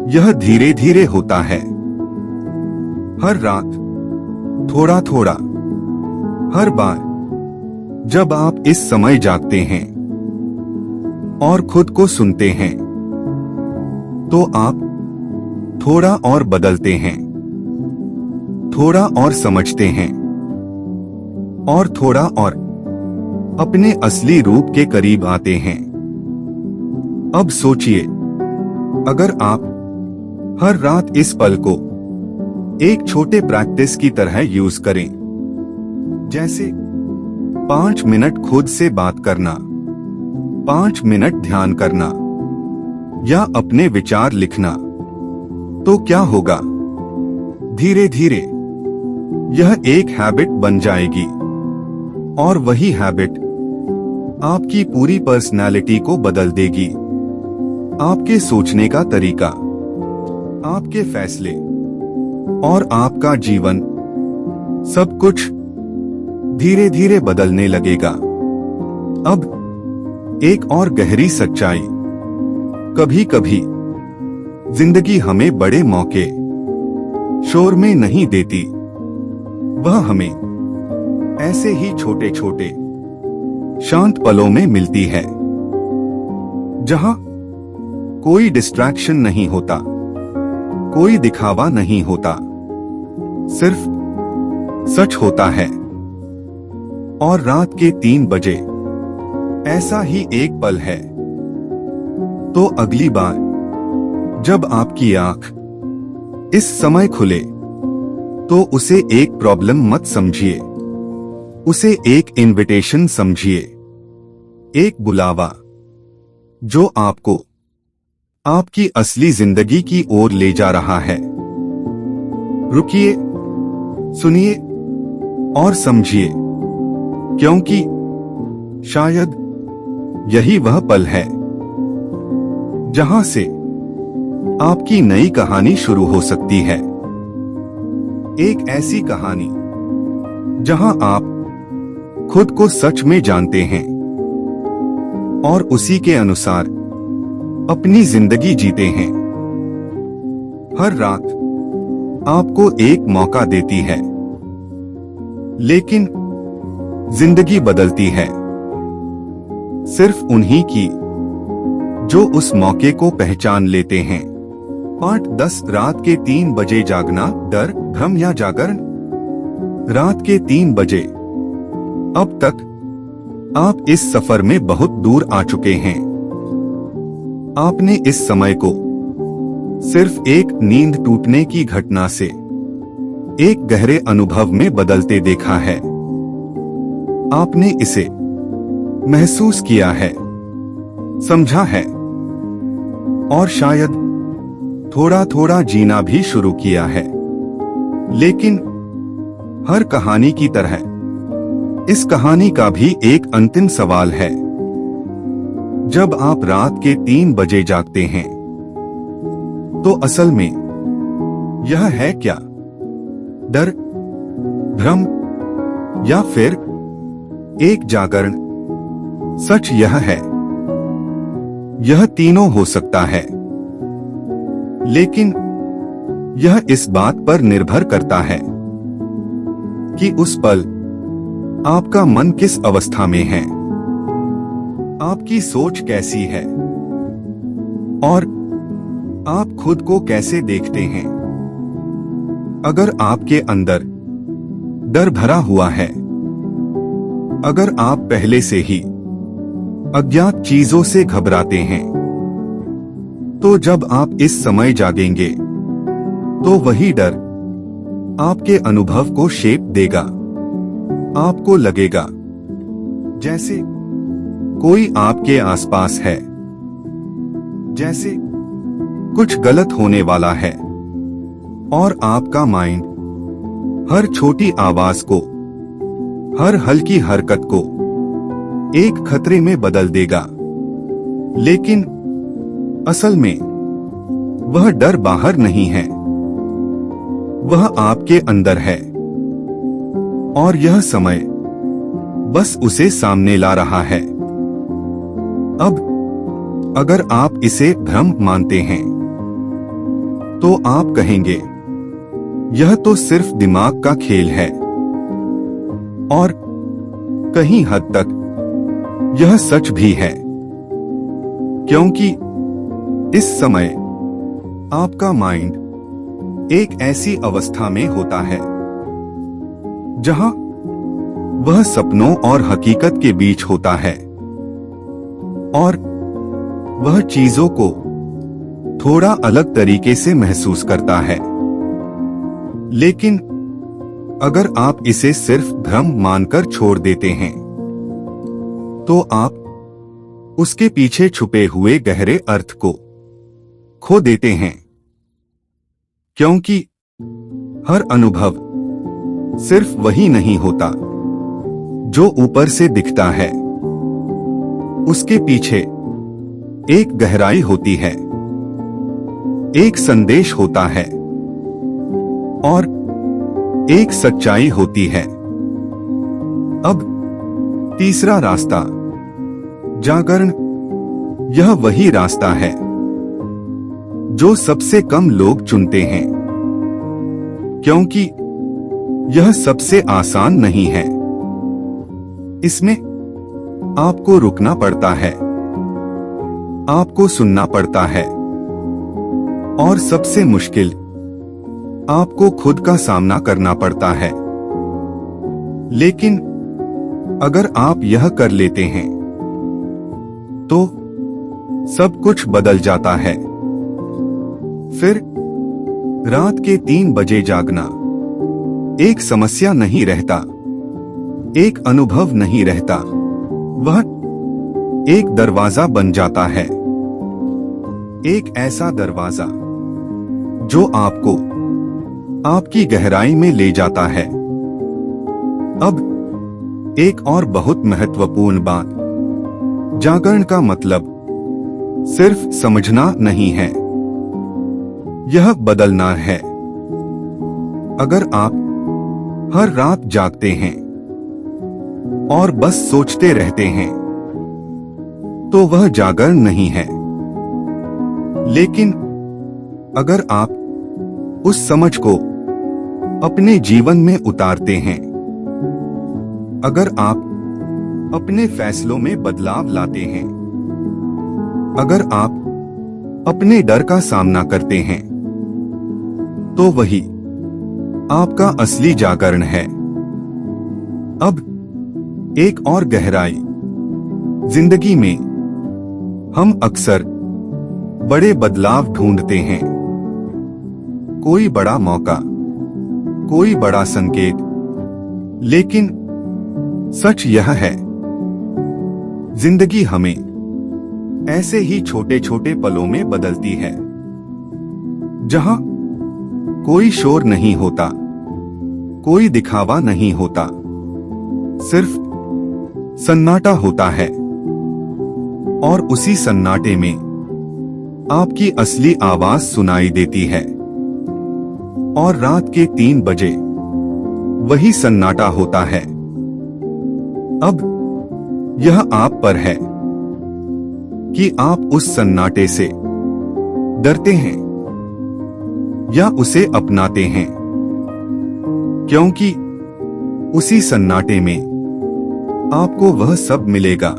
यह धीरे धीरे होता है। हर रात थोड़ा थोड़ा हर बार जब आप इस समय जागते हैं और खुद को सुनते हैं, तो आप थोड़ा और बदलते हैं, थोड़ा और समझते हैं और थोड़ा और अपने असली रूप के करीब आते हैं। अब सोचिए, अगर आप हर रात इस पल को एक छोटे प्रैक्टिस की तरह यूज करें, जैसे 5 मिनट खुद से बात करना, 5 मिनट ध्यान करना या अपने विचार लिखना, तो क्या होगा? धीरे धीरे यह एक हैबिट बन जाएगी और वही हैबिट आपकी पूरी पर्सनालिटी को बदल देगी। आपके सोचने का तरीका, आपके फैसले और आपका जीवन, सब कुछ धीरे धीरे बदलने लगेगा। अब एक और गहरी सच्चाई, कभी कभी जिंदगी हमें बड़े मौके शोर में नहीं देती, वह हमें ऐसे ही छोटे छोटे शांत पलों में मिलती है, जहां कोई डिस्ट्रैक्शन नहीं होता, कोई दिखावा नहीं होता, सिर्फ सच होता है। और रात के 3 बजे ऐसा ही एक पल है। तो अगली बार जब आपकी आंख इस समय खुले, तो उसे एक प्रॉब्लम मत समझिए, उसे एक इनविटेशन समझिए, एक बुलावा जो आपको आपकी असली जिंदगी की ओर ले जा रहा है। रुकिए, सुनिए और समझिए, क्योंकि शायद यही वह पल है जहां से आपकी नई कहानी शुरू हो सकती है। एक ऐसी कहानी जहां आप खुद को सच में जानते हैं और उसी के अनुसार अपनी जिंदगी जीते हैं। हर रात आपको एक मौका देती है, लेकिन जिंदगी बदलती है सिर्फ उन्हीं की जो उस मौके को पहचान लेते हैं। पार्ट 10, रात के 3 बजे जागना, डर, भ्रम या जागरण। रात के 3 बजे। अब तक आप इस सफर में बहुत दूर आ चुके हैं। आपने इस समय को सिर्फ एक नींद टूटने की घटना से एक गहरे अनुभव में बदलते देखा है। आपने इसे महसूस किया है, समझा है और शायद थोड़ा थोड़ा जीना भी शुरू किया है। लेकिन हर कहानी की तरह इस कहानी का भी एक अंतिम सवाल है। जब आप रात के 3 बजे जागते हैं, तो असल में यह है क्या? डर, भ्रम या फिर एक जागरण? सच यह है, यह तीनों हो सकता है, लेकिन यह इस बात पर निर्भर करता है कि उस पल आपका मन किस अवस्था में है, आपकी सोच कैसी है और आप खुद को कैसे देखते हैं। अगर आपके अंदर डर भरा हुआ है, अगर आप पहले से ही अज्ञात चीजों से घबराते हैं, तो जब आप इस समय जागेंगे, तो वही डर आपके अनुभव को शेप देगा। आपको लगेगा जैसे कोई आपके आसपास है, जैसे कुछ गलत होने वाला है, और आपका माइंड हर छोटी आवाज को, हर हल्की हरकत को एक खतरे में बदल देगा। लेकिन असल में वह डर बाहर नहीं है, वह आपके अंदर है, और यह समय बस उसे सामने ला रहा है। अब अगर आप इसे भ्रम मानते हैं, तो आप कहेंगे यह तो सिर्फ दिमाग का खेल है और कहीं हद तक यह सच भी है, क्योंकि इस समय आपका माइंड एक ऐसी अवस्था में होता है जहां वह सपनों और हकीकत के बीच होता है और वह चीजों को थोड़ा अलग तरीके से महसूस करता है। लेकिन अगर आप इसे सिर्फ भ्रम मानकर छोड़ देते हैं तो आप उसके पीछे छुपे हुए गहरे अर्थ को खो देते हैं, क्योंकि हर अनुभव सिर्फ वही नहीं होता जो ऊपर से दिखता है। उसके पीछे एक गहराई होती है, एक संदेश होता है और एक सच्चाई होती है। अब तीसरा रास्ता, जागरण, यह वही रास्ता है जो सबसे कम लोग चुनते हैं, क्योंकि यह सबसे आसान नहीं है। इसमें आपको रुकना पड़ता है, आपको सुनना पड़ता है और सबसे मुश्किल, आपको खुद का सामना करना पड़ता है। लेकिन अगर आप यह कर लेते हैं तो सब कुछ बदल जाता है। फिर रात के 3 बजे जागना एक समस्या नहीं रहता, एक अनुभव नहीं रहता, वह एक दरवाजा बन जाता है। एक ऐसा दरवाजा जो आपको आपकी गहराई में ले जाता है। अब एक और बहुत महत्वपूर्ण बात, जागरण का मतलब सिर्फ समझना नहीं है, यह बदलना है। अगर आप हर रात जागते हैं और बस सोचते रहते हैं तो वह जागरण नहीं है। लेकिन अगर आप उस समझ को अपने जीवन में उतारते हैं, अगर आप अपने फैसलों में बदलाव लाते हैं, अगर आप अपने डर का सामना करते हैं, तो वही आपका असली जागरण है। अब एक और गहराई, जिंदगी में हम अक्सर बड़े बदलाव ढूंढते हैं, कोई बड़ा मौका, कोई बड़ा संकेत, लेकिन सच यह है, जिंदगी हमें ऐसे ही छोटे छोटे पलों में बदलती है, जहां कोई शोर नहीं होता, कोई दिखावा नहीं होता, सिर्फ सन्नाटा होता है। और उसी सन्नाटे में आपकी असली आवाज सुनाई देती है। और रात के 3 बजे वही सन्नाटा होता है। अब यह आप पर है कि आप उस सन्नाटे से डरते हैं या उसे अपनाते हैं, क्योंकि उसी सन्नाटे में आपको वह सब मिलेगा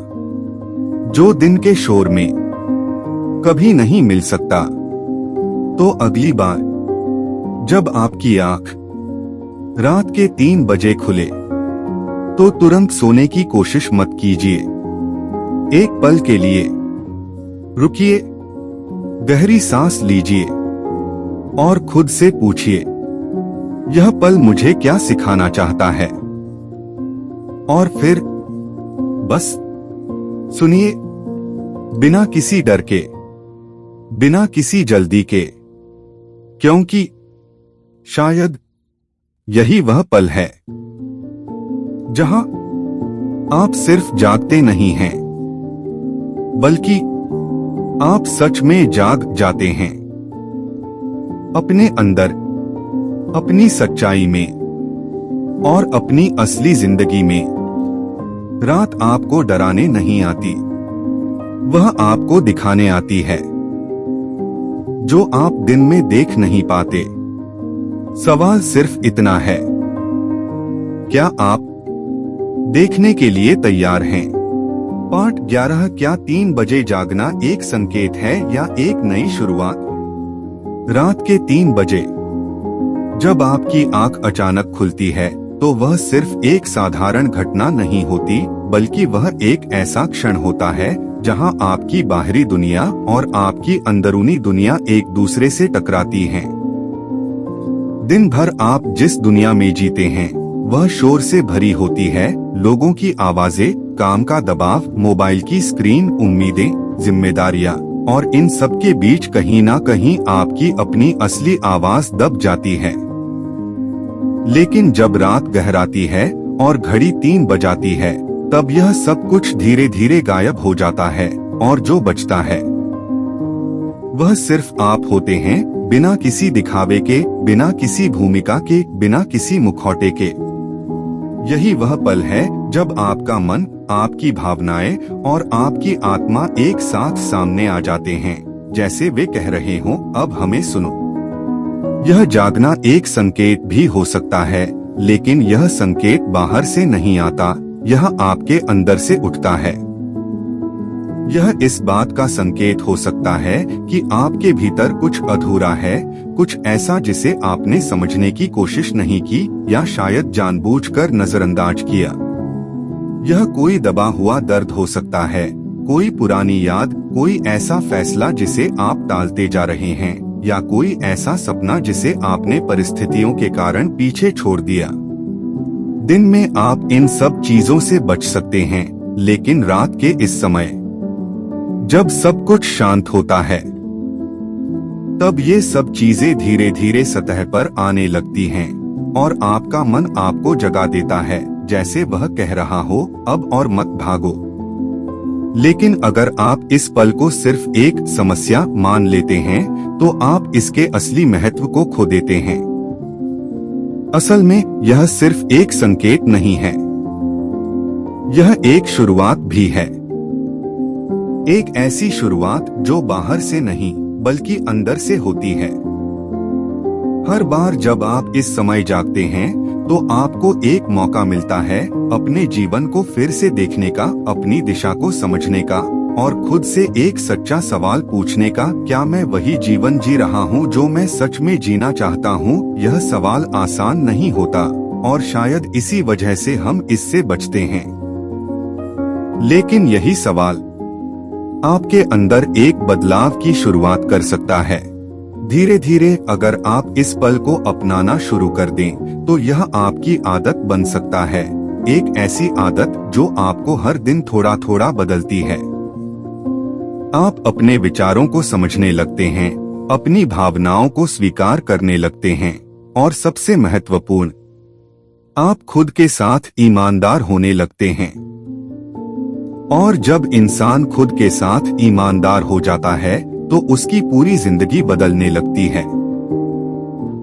जो दिन के शोर में कभी नहीं मिल सकता। तो अगली बार जब आपकी आंख रात के 3 बजे खुले तो तुरंत सोने की कोशिश मत कीजिए। एक पल के लिए रुकिए, गहरी सांस लीजिए और खुद से पूछिए, यह पल मुझे क्या सिखाना चाहता है? और फिर बस सुनिए, बिना किसी डर के, बिना किसी जल्दी के, क्योंकि शायद यही वह पल है जहां आप सिर्फ जागते नहीं हैं, बल्कि आप सच में जाग जाते हैं, अपने अंदर, अपनी सच्चाई में और अपनी असली जिंदगी में। रात आपको डराने नहीं आती, वह आपको दिखाने आती है जो आप दिन में देख नहीं पाते। सवाल सिर्फ इतना है, क्या आप देखने के लिए तैयार हैं? पार्ट 11। क्या 3 बजे जागना एक संकेत है या एक नई शुरुआत? रात के 3 बजे जब आपकी आंख अचानक खुलती है तो वह सिर्फ एक साधारण घटना नहीं होती, बल्कि वह एक ऐसा क्षण होता है जहां आपकी बाहरी दुनिया और आपकी अंदरूनी दुनिया एक दूसरे से टकराती हैं। दिन भर आप जिस दुनिया में जीते हैं वह शोर से भरी होती है। लोगों की आवाजें, काम का दबाव, मोबाइल की स्क्रीन, उम्मीदें, जिम्मेदारियां, और इन सब के बीच कहीं ना कहीं आपकी अपनी असली आवाज दब जाती है। लेकिन जब रात गहराती है और घड़ी 3 बजाती है, तब यह सब कुछ धीरे धीरे गायब हो जाता है और जो बचता है वह सिर्फ आप होते हैं, बिना किसी दिखावे के, बिना किसी भूमिका के, बिना किसी मुखौटे के। यही वह पल है जब आपका मन, आपकी भावनाएं और आपकी आत्मा एक साथ सामने आ जाते हैं, जैसे वे कह रहे हों, अब हमें सुनो। यह जागना एक संकेत भी हो सकता है, लेकिन यह संकेत बाहर से नहीं आता, यह आपके अंदर से उठता है। यह इस बात का संकेत हो सकता है कि आपके भीतर कुछ अधूरा है, कुछ ऐसा जिसे आपने समझने की कोशिश नहीं की या शायद जानबूझकर नजरअंदाज किया। यह कोई दबा हुआ दर्द हो सकता है, कोई पुरानी याद, कोई ऐसा फैसला जिसे आप टालते जा रहे हैं, या कोई ऐसा सपना जिसे आपने परिस्थितियों के कारण पीछे छोड़ दिया। दिन में आप इन सब चीजों से बच सकते हैं, लेकिन रात के इस समय जब सब कुछ शांत होता है, तब ये सब चीजें धीरे धीरे सतह पर आने लगती हैं और आपका मन आपको जगा देता है, जैसे वह कह रहा हो, अब और मत भागो। लेकिन अगर आप इस पल को सिर्फ एक समस्या मान लेते हैं, तो आप इसके असली महत्व को खो देते हैं। असल में यह सिर्फ एक संकेत नहीं है, यह एक शुरुआत भी है। एक ऐसी शुरुआत जो बाहर से नहीं बल्कि अंदर से होती है। हर बार जब आप इस समय जागते हैं तो आपको एक मौका मिलता है अपने जीवन को फिर से देखने का, अपनी दिशा को समझने का और खुद से एक सच्चा सवाल पूछने का, क्या मैं वही जीवन जी रहा हूँ जो मैं सच में जीना चाहता हूँ? यह सवाल आसान नहीं होता और शायद इसी वजह से हम इससे बचते हैं। लेकिन यही सवाल आपके अंदर एक बदलाव की शुरुआत कर सकता है। धीरे धीरे अगर आप इस पल को अपनाना शुरू कर दें, तो यह आपकी आदत बन सकता है, एक ऐसी आदत जो आपको हर दिन थोड़ा थोड़ा बदलती है। आप अपने विचारों को समझने लगते हैं, अपनी भावनाओं को स्वीकार करने लगते हैं और सबसे महत्वपूर्ण, आप खुद के साथ ईमानदार होने लगते हैं। और जब इंसान खुद के साथ ईमानदार हो जाता है तो उसकी पूरी जिंदगी बदलने लगती है।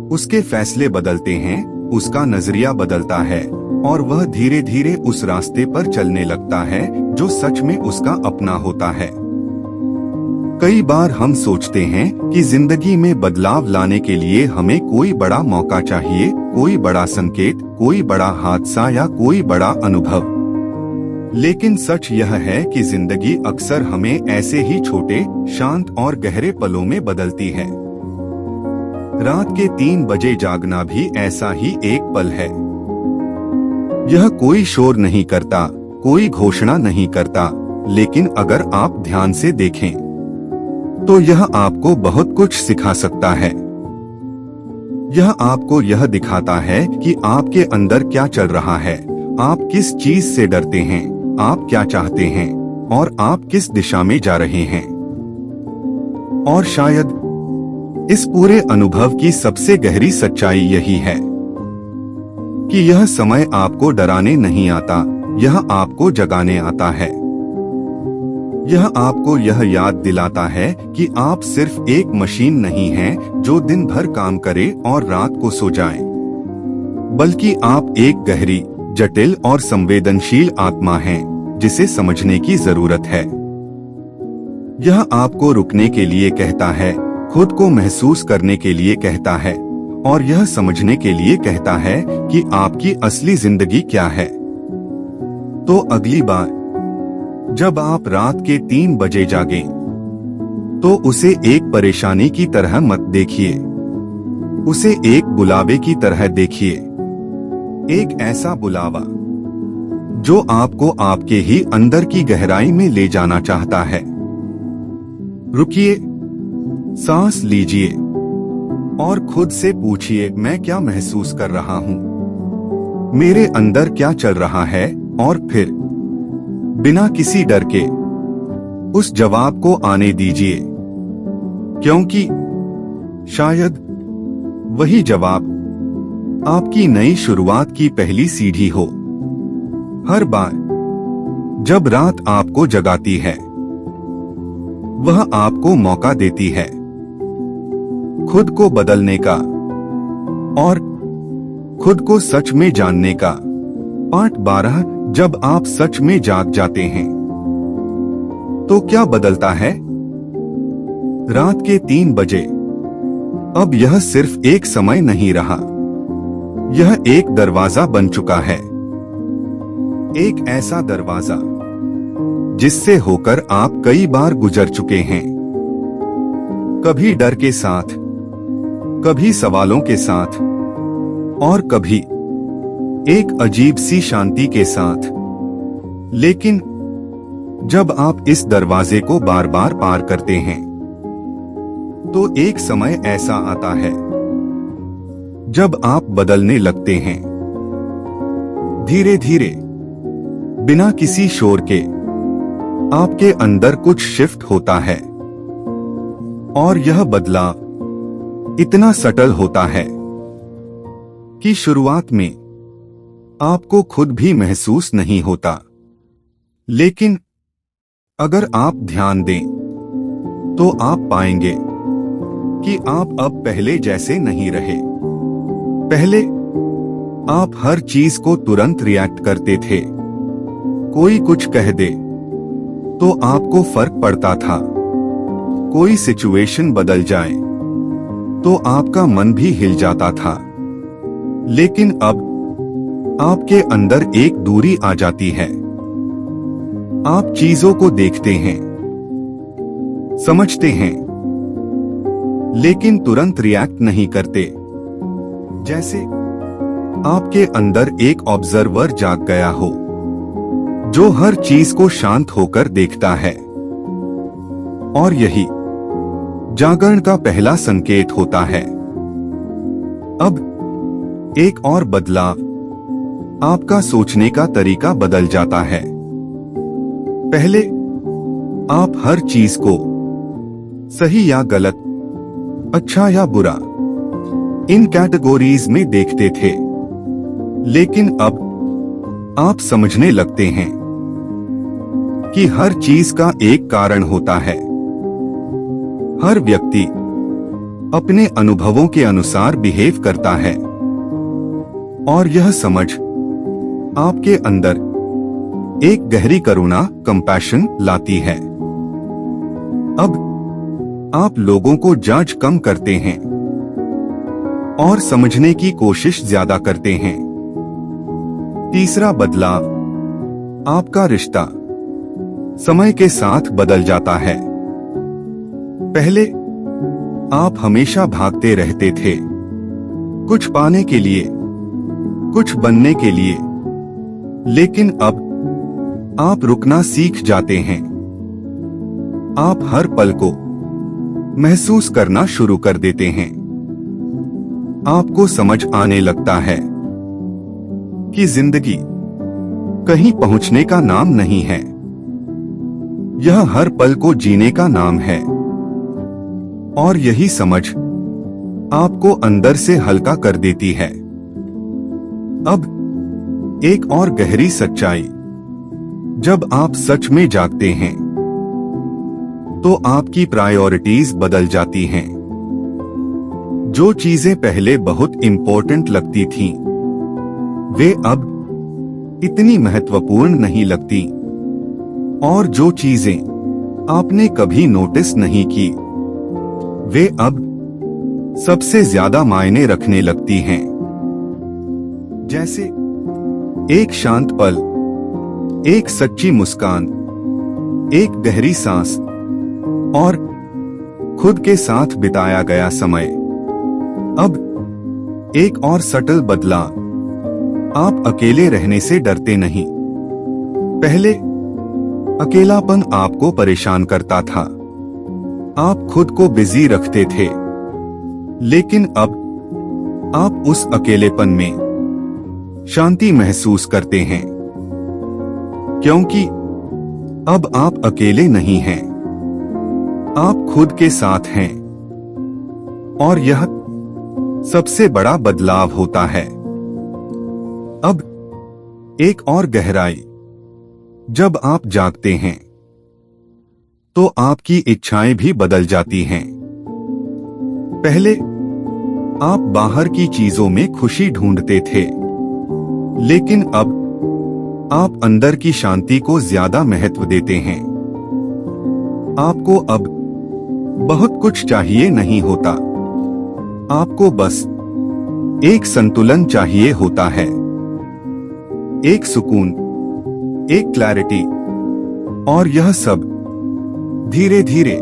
उसके फैसले बदलते हैं, उसका नजरिया बदलता है और वह धीरे धीरे उस रास्ते पर चलने लगता है जो सच में उसका अपना होता है। कई बार हम सोचते हैं कि जिंदगी में बदलाव लाने के लिए हमें कोई बड़ा मौका चाहिए, कोई बड़ा संकेत, कोई बड़ा हादसा या कोई बड़ा अनुभव। लेकिन सच यह है कि जिंदगी अक्सर हमें ऐसे ही छोटे, शांत और गहरे पलों में बदलती है। रात के 3 बजे जागना भी ऐसा ही एक पल है। यह कोई शोर नहीं करता, कोई घोषणा नहीं करता, लेकिन अगर आप ध्यान से देखें तो यह आपको बहुत कुछ सिखा सकता है। यह आपको यह दिखाता है कि आपके अंदर क्या चल रहा है, आप किस चीज से डरते हैं, आप क्या चाहते हैं और आप किस दिशा में जा रहे हैं। और शायद इस पूरे अनुभव की सबसे गहरी सच्चाई यही है कि यह समय आपको डराने नहीं आता, यह आपको जगाने आता है। यह आपको यह याद दिलाता है कि आप सिर्फ एक मशीन नहीं हैं जो दिन भर काम करे और रात को सो जाए, बल्कि आप एक गहरी, जटिल और संवेदनशील आत्मा है जिसे समझने की जरूरत है। यह आपको रुकने के लिए कहता है, खुद को महसूस करने के लिए कहता है और यह समझने के लिए कहता है कि आपकी असली जिंदगी क्या है। तो अगली बार जब आप रात के 3 बजे जागें, तो उसे एक परेशानी की तरह मत देखिए, उसे एक बुलावे की तरह देखिए। एक ऐसा बुलावा जो आपको आपके ही अंदर की गहराई में ले जाना चाहता है। रुकिए, सांस लीजिए और खुद से पूछिए, मैं क्या महसूस कर रहा हूं, मेरे अंदर क्या चल रहा है। और फिर बिना किसी डर के उस जवाब को आने दीजिए, क्योंकि शायद वही जवाब आपकी नई शुरुआत की पहली सीढ़ी हो। हर बार जब रात आपको जगाती है, वह आपको मौका देती है खुद को बदलने का और खुद को सच में जानने का। पार्ट 12। जब आप सच में जाग जाते हैं तो क्या बदलता है? रात के 3 बजे अब यह सिर्फ एक समय नहीं रहा, यह एक दरवाजा बन चुका है। एक ऐसा दरवाजा जिससे होकर आप कई बार गुजर चुके हैं, कभी डर के साथ, कभी सवालों के साथ और कभी एक अजीब सी शांति के साथ। लेकिन जब आप इस दरवाजे को बार बार पार करते हैं, तो एक समय ऐसा आता है जब आप बदलने लगते हैं। धीरे धीरे, बिना किसी शोर के, आपके अंदर कुछ शिफ्ट होता है और यह बदलाव इतना सटल होता है कि शुरुआत में आपको खुद भी महसूस नहीं होता। लेकिन अगर आप ध्यान दें तो आप पाएंगे कि आप अब पहले जैसे नहीं रहे। पहले आप हर चीज को तुरंत रिएक्ट करते थे। कोई कुछ कह दे तो आपको फर्क पड़ता था, कोई सिचुएशन बदल जाए तो आपका मन भी हिल जाता था। लेकिन अब आपके अंदर एक दूरी आ जाती है। आप चीजों को देखते हैं, समझते हैं, लेकिन तुरंत रिएक्ट नहीं करते। जैसे आपके अंदर एक ऑब्जर्वर जाग गया हो, जो हर चीज को शांत होकर देखता है। और यही जागरण का पहला संकेत होता है। अब एक और बदलाव, आपका सोचने का तरीका बदल जाता है। पहले आप हर चीज को सही या गलत, अच्छा या बुरा, इन कैटेगरीज में देखते थे। लेकिन अब आप समझने लगते हैं कि हर चीज का एक कारण होता है। हर व्यक्ति अपने अनुभवों के अनुसार बिहेव करता है और यह समझ आपके अंदर एक गहरी करुणा, कंपैशन लाती है। अब आप लोगों को जज कम करते हैं और समझने की कोशिश ज्यादा करते हैं। तीसरा बदलाव, आपका रिश्ता समय के साथ बदल जाता है। पहले आप हमेशा भागते रहते थे, कुछ पाने के लिए, कुछ बनने के लिए। लेकिन अब आप रुकना सीख जाते हैं। आप हर पल को महसूस करना शुरू कर देते हैं। आपको समझ आने लगता है कि जिंदगी कहीं पहुंचने का नाम नहीं है, यह हर पल को जीने का नाम है। और यही समझ आपको अंदर से हल्का कर देती है। अब एक और गहरी सच्चाई, जब आप सच में जागते हैं तो आपकी प्रायोरिटीज बदल जाती हैं। जो चीजें पहले बहुत इंपॉर्टेंट लगती थीं, वे अब इतनी महत्वपूर्ण नहीं लगती। और जो चीजें आपने कभी नोटिस नहीं की, वे अब सबसे ज्यादा मायने रखने लगती हैं। जैसे एक शांत पल, एक सच्ची मुस्कान, एक गहरी सांस और खुद के साथ बिताया गया समय। अब एक और सटल बदलाव, आप अकेले रहने से डरते नहीं। पहले अकेलापन आपको परेशान करता था, आप खुद को बिजी रखते थे, लेकिन अब आप उस अकेलेपन में शांति महसूस करते हैं, क्योंकि अब आप अकेले नहीं हैं, आप खुद के साथ हैं। और यह सबसे बड़ा बदलाव होता है। अब एक और गहराई, जब आप जागते हैं तो आपकी इच्छाएं भी बदल जाती हैं। पहले आप बाहर की चीजों में खुशी ढूंढते थे, लेकिन अब आप अंदर की शांति को ज्यादा महत्व देते हैं। आपको अब बहुत कुछ चाहिए नहीं होता, आपको बस एक संतुलन चाहिए होता है, एक सुकून, एक क्लैरिटी। और यह सब धीरे धीरे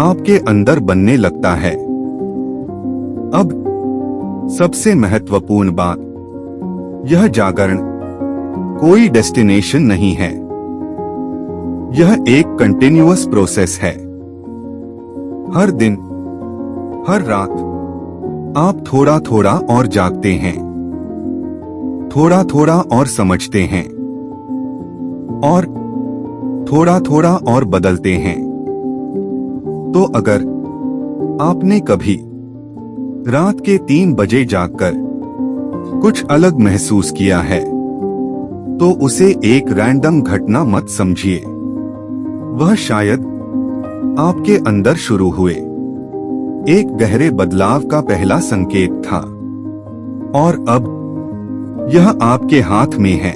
आपके अंदर बनने लगता है। अब सबसे महत्वपूर्ण बात, यह जागरण कोई डेस्टिनेशन नहीं है, यह एक कंटिन्यूअस प्रोसेस है। हर दिन, हर रात आप थोड़ा थोड़ा और जागते हैं, थोड़ा थोड़ा और समझते हैं, और थोड़ा थोड़ा और बदलते हैं। तो अगर आपने कभी रात के 3 बजे जागकर कुछ अलग महसूस किया है, तो उसे एक रैंडम घटना मत समझिए। वह शायद आपके अंदर शुरू हुए एक गहरे बदलाव का पहला संकेत था, और अब यह आपके हाथ में है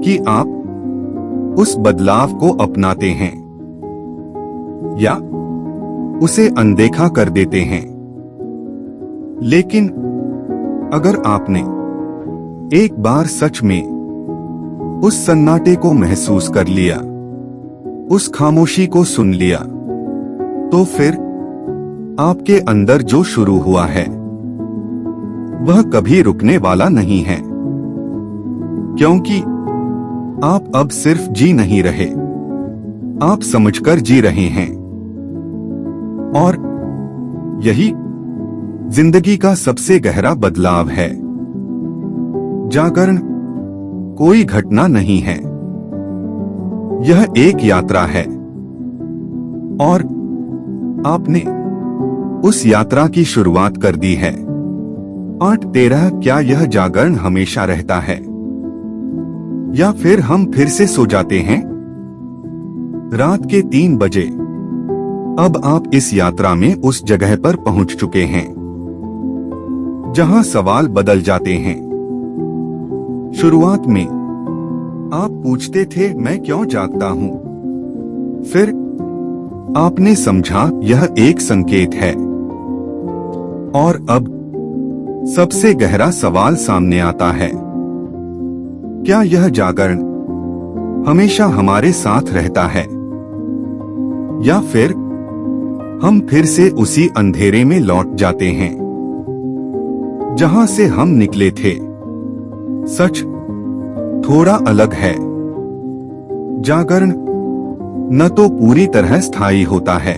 कि आप उस बदलाव को अपनाते हैं या उसे अनदेखा कर देते हैं। लेकिन अगर आपने एक बार सच में उस सन्नाटे को महसूस कर लिया, उस खामोशी को सुन लिया, तो फिर आपके अंदर जो शुरू हुआ है वह कभी रुकने वाला नहीं है, क्योंकि आप अब सिर्फ जी नहीं रहे, आप समझकर जी रहे हैं। और यही जिंदगी का सबसे गहरा बदलाव है। जागरण कोई घटना नहीं है, यह एक यात्रा है, और आपने उस यात्रा की शुरुआत कर दी है। 8:13 क्या यह जागरण हमेशा रहता है, या फिर हम फिर से सो जाते हैं? रात के 3 बजे अब आप इस यात्रा में उस जगह पर पहुंच चुके हैं जहां सवाल बदल जाते हैं। शुरुआत में आप पूछते थे, मैं क्यों जागता हूं? फिर आपने समझा यह एक संकेत है, और अब सबसे गहरा सवाल सामने आता है, क्या यह जागरण हमेशा हमारे साथ रहता है, या फिर हम फिर से उसी अंधेरे में लौट जाते हैं जहां से हम निकले थे? सच थोड़ा अलग है। जागरण न तो पूरी तरह स्थायी होता है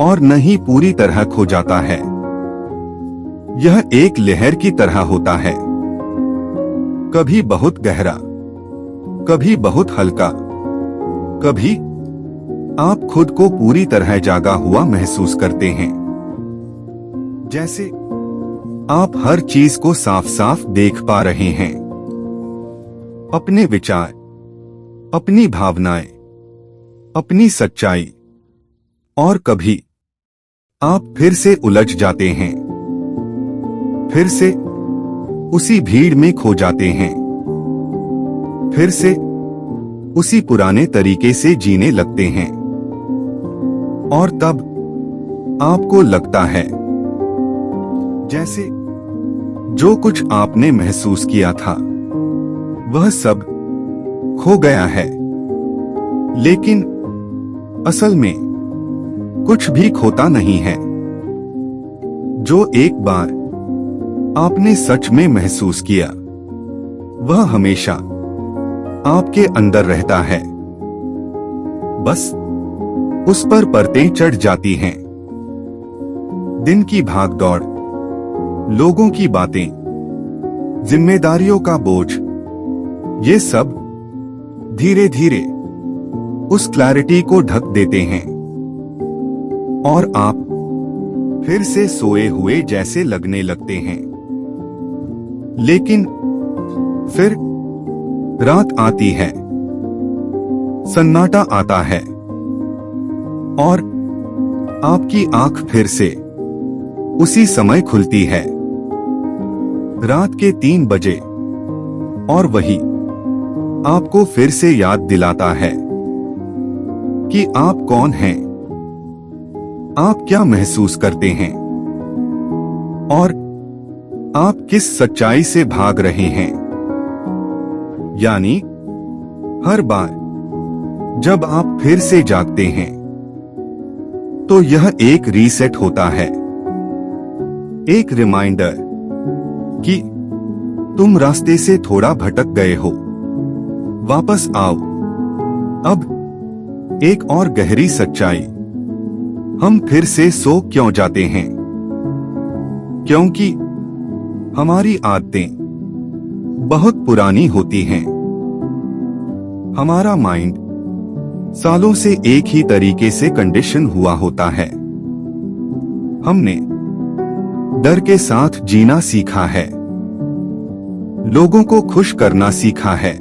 और न ही पूरी तरह खो जाता है। यह एक लहर की तरह होता है, कभी बहुत गहरा, कभी बहुत हल्का, कभी आप खुद को पूरी तरह जागा हुआ महसूस करते हैं, जैसे आप हर चीज को साफ साफ देख पा रहे हैं, अपने विचार, अपनी भावनाएं, अपनी सच्चाई। और कभी आप फिर से उलझ जाते हैं, फिर से उसी भीड़ में खो जाते हैं, फिर से उसी पुराने तरीके से जीने लगते हैं। और तब आपको लगता है जैसे जो कुछ आपने महसूस किया था वह सब खो गया है, लेकिन असल में कुछ भी खोता नहीं है। जो एक बार आपने सच में महसूस किया वह हमेशा आपके अंदर रहता है, बस उस पर परतें चढ़ जाती हैं। दिन की भागदौड़, लोगों की बातें, जिम्मेदारियों का बोझ, ये सब धीरे धीरे उस क्लैरिटी को ढक देते हैं और आप फिर से सोए हुए जैसे लगने लगते हैं। लेकिन फिर रात आती है, सन्नाटा आता है और आपकी आंख फिर से उसी समय खुलती है, रात के 3 बजे, और वही आपको फिर से याद दिलाता है कि आप कौन हैं, आप क्या महसूस करते हैं और आप किस सच्चाई से भाग रहे हैं। यानी हर बार जब आप फिर से जागते हैं तो यह एक रीसेट होता है, एक रिमाइंडर कि तुम रास्ते से थोड़ा भटक गए हो, वापस आओ। अब एक और गहरी सच्चाई, हम फिर से सो क्यों जाते हैं? क्योंकि हमारी आदतें बहुत पुरानी होती हैं। हमारा माइंड सालों से एक ही तरीके से कंडीशन हुआ होता है। हमने डर के साथ जीना सीखा है, लोगों को खुश करना सीखा है,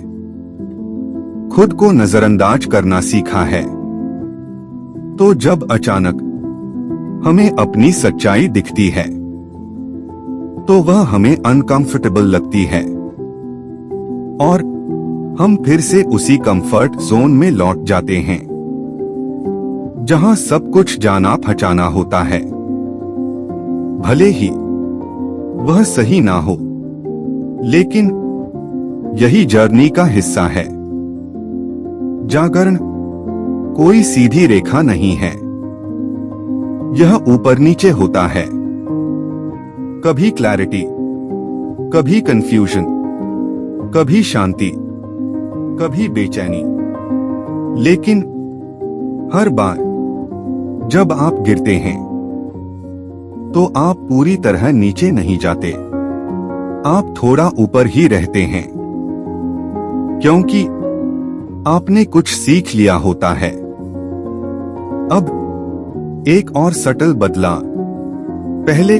खुद को नजरअंदाज करना सीखा है। तो जब अचानक हमें अपनी सच्चाई दिखती है तो वह हमें अनकंफर्टेबल लगती है और हम फिर से उसी कंफर्ट जोन में लौट जाते हैं जहां सब कुछ जाना पहचाना होता है, भले ही वह सही ना हो, लेकिन यही जर्नी का हिस्सा है। जागरण कोई सीधी रेखा नहीं है, यह ऊपर नीचे होता है, कभी क्लैरिटी, कभी कंफ्यूजन, कभी शांति, कभी बेचैनी। लेकिन हर बार जब आप गिरते हैं तो आप पूरी तरह नीचे नहीं जाते, आप थोड़ा ऊपर ही रहते हैं, क्योंकि आपने कुछ सीख लिया होता है। अब एक और सटल बदलाव, पहले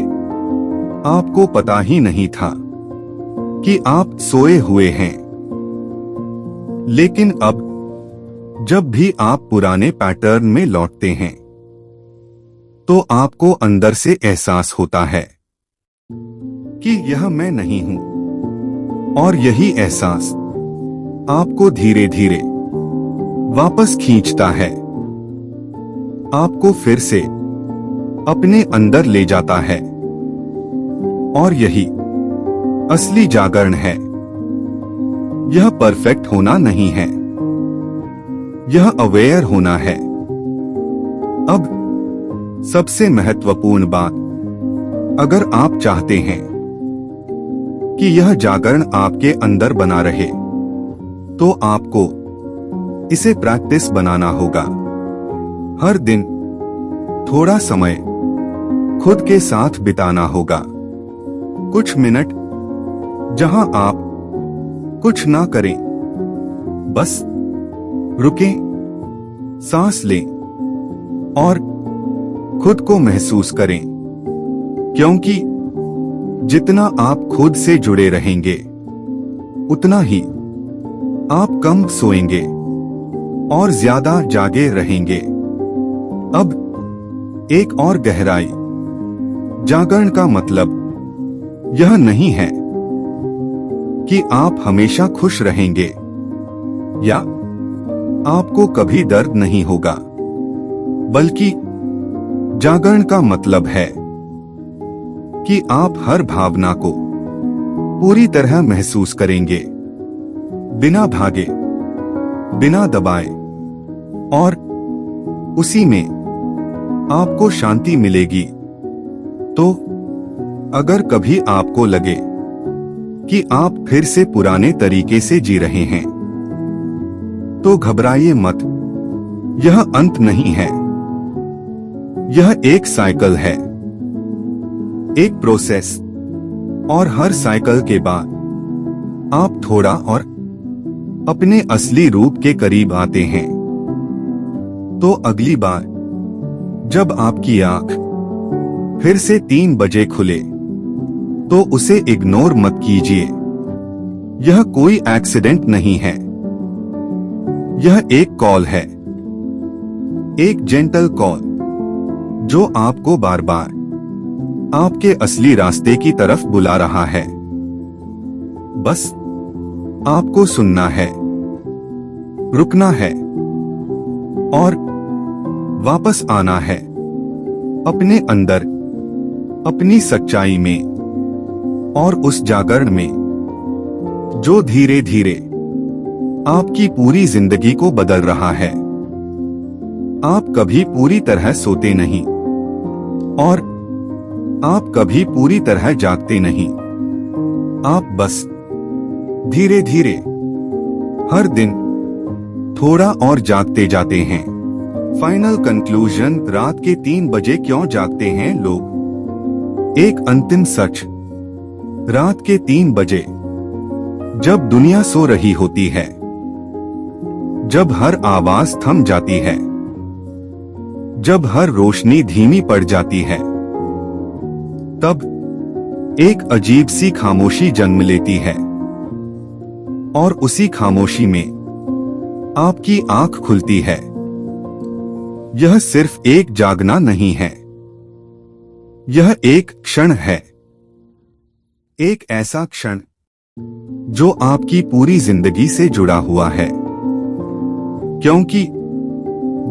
आपको पता ही नहीं था कि आप सोए हुए हैं, लेकिन अब जब भी आप पुराने पैटर्न में लौटते हैं तो आपको अंदर से एहसास होता है कि यह मैं नहीं हूं, और यही एहसास आपको धीरे धीरे वापस खींचता है, आपको फिर से अपने अंदर ले जाता है। और यही असली जागरण है। यह परफेक्ट होना नहीं है, यह अवेयर होना है। अब सबसे महत्वपूर्ण बात, अगर आप चाहते हैं कि यह जागरण आपके अंदर बना रहे तो आपको इसे प्रैक्टिस बनाना होगा। हर दिन थोड़ा समय खुद के साथ बिताना होगा, कुछ मिनट जहां आप कुछ ना करें, बस रुकें, सांस लें और खुद को महसूस करें, क्योंकि जितना आप खुद से जुड़े रहेंगे उतना ही आप कम सोएंगे और ज्यादा जागे रहेंगे। अब एक और गहराई, जागरण का मतलब यह नहीं है कि आप हमेशा खुश रहेंगे या आपको कभी दर्द नहीं होगा, बल्कि जागरण का मतलब है कि आप हर भावना को पूरी तरह महसूस करेंगे, बिना भागे, बिना दबाए, और उसी में आपको शांति मिलेगी। तो अगर कभी आपको लगे कि आप फिर से पुराने तरीके से जी रहे हैं, तो घबराइए मत। यह अंत नहीं है, यह एक साइकिल है, एक प्रोसेस, और हर साइकिल के बाद आप थोड़ा और अपने असली रूप के करीब आते हैं। तो अगली बार जब आपकी आंख फिर से 3 बजे खुले, तो उसे इग्नोर मत कीजिए। यह कोई एक्सीडेंट नहीं है, यह एक कॉल है, एक जेंटल कॉल जो आपको बार बार आपके असली रास्ते की तरफ बुला रहा है। बस आपको सुनना है, रुकना है, और वापस आना है अपने अंदर, अपनी सच्चाई में, और उस जागरण में जो धीरे धीरे आपकी पूरी जिंदगी को बदल रहा है। आप कभी पूरी तरह सोते नहीं, और आप कभी पूरी तरह जागते नहीं। आप बस धीरे धीरे हर दिन थोड़ा और जागते जाते हैं। फाइनल कंक्लूजन, रात के 3 बजे क्यों जागते हैं लोग? एक अंतिम सच, रात के 3 बजे जब दुनिया सो रही होती है, जब हर आवाज थम जाती है, जब हर रोशनी धीमी पड़ जाती है, तब एक अजीब सी खामोशी जन्म लेती है। और उसी खामोशी में आपकी आंख खुलती है। यह सिर्फ एक जागना नहीं है, यह एक क्षण है, एक ऐसा क्षण जो आपकी पूरी जिंदगी से जुड़ा हुआ है। क्योंकि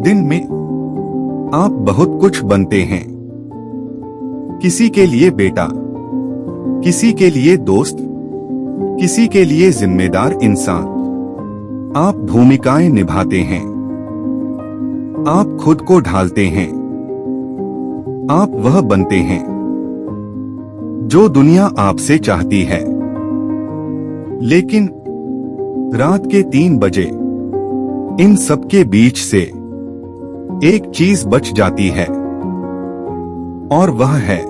दिन में आप बहुत कुछ बनते हैं, किसी के लिए बेटा, किसी के लिए दोस्त, किसी के लिए जिम्मेदार इंसान। आप भूमिकाएं निभाते हैं, आप खुद को ढालते हैं, आप वह बनते हैं जो दुनिया आपसे चाहती है। लेकिन रात के 3 बजे इन सबके बीच से एक चीज बच जाती है, और वह है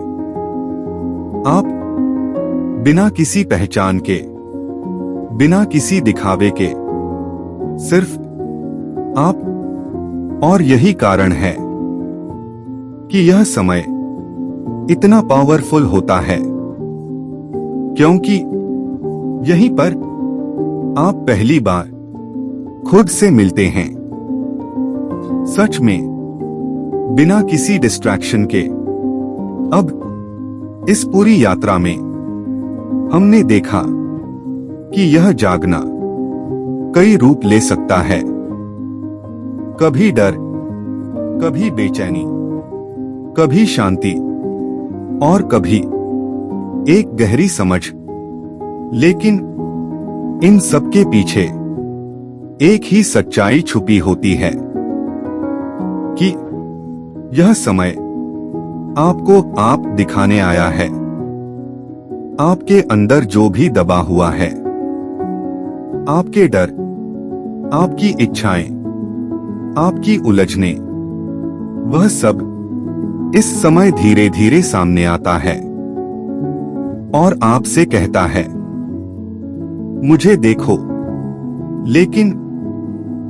आप बिना किसी पहचान के, बिना किसी दिखावे के, सिर्फ आप। और यही कारण है कि यह समय इतना पावरफुल होता है, क्योंकि यहीं पर आप पहली बार खुद से मिलते हैं, सच में, बिना किसी डिस्ट्रैक्शन के। अब इस पूरी यात्रा में हमने देखा कि यह जागना कई रूप ले सकता है। कभी डर, कभी बेचैनी, कभी शांति, और कभी एक गहरी समझ। लेकिन इन सबके पीछे एक ही सच्चाई छुपी होती है कि यह समय आपको आप दिखाने आया है। आपके अंदर जो भी दबा हुआ है, आपके डर, आपकी इच्छाएं, आपकी उलझने, वह सब इस समय धीरे धीरे सामने आता है और आपसे कहता है, मुझे देखो। लेकिन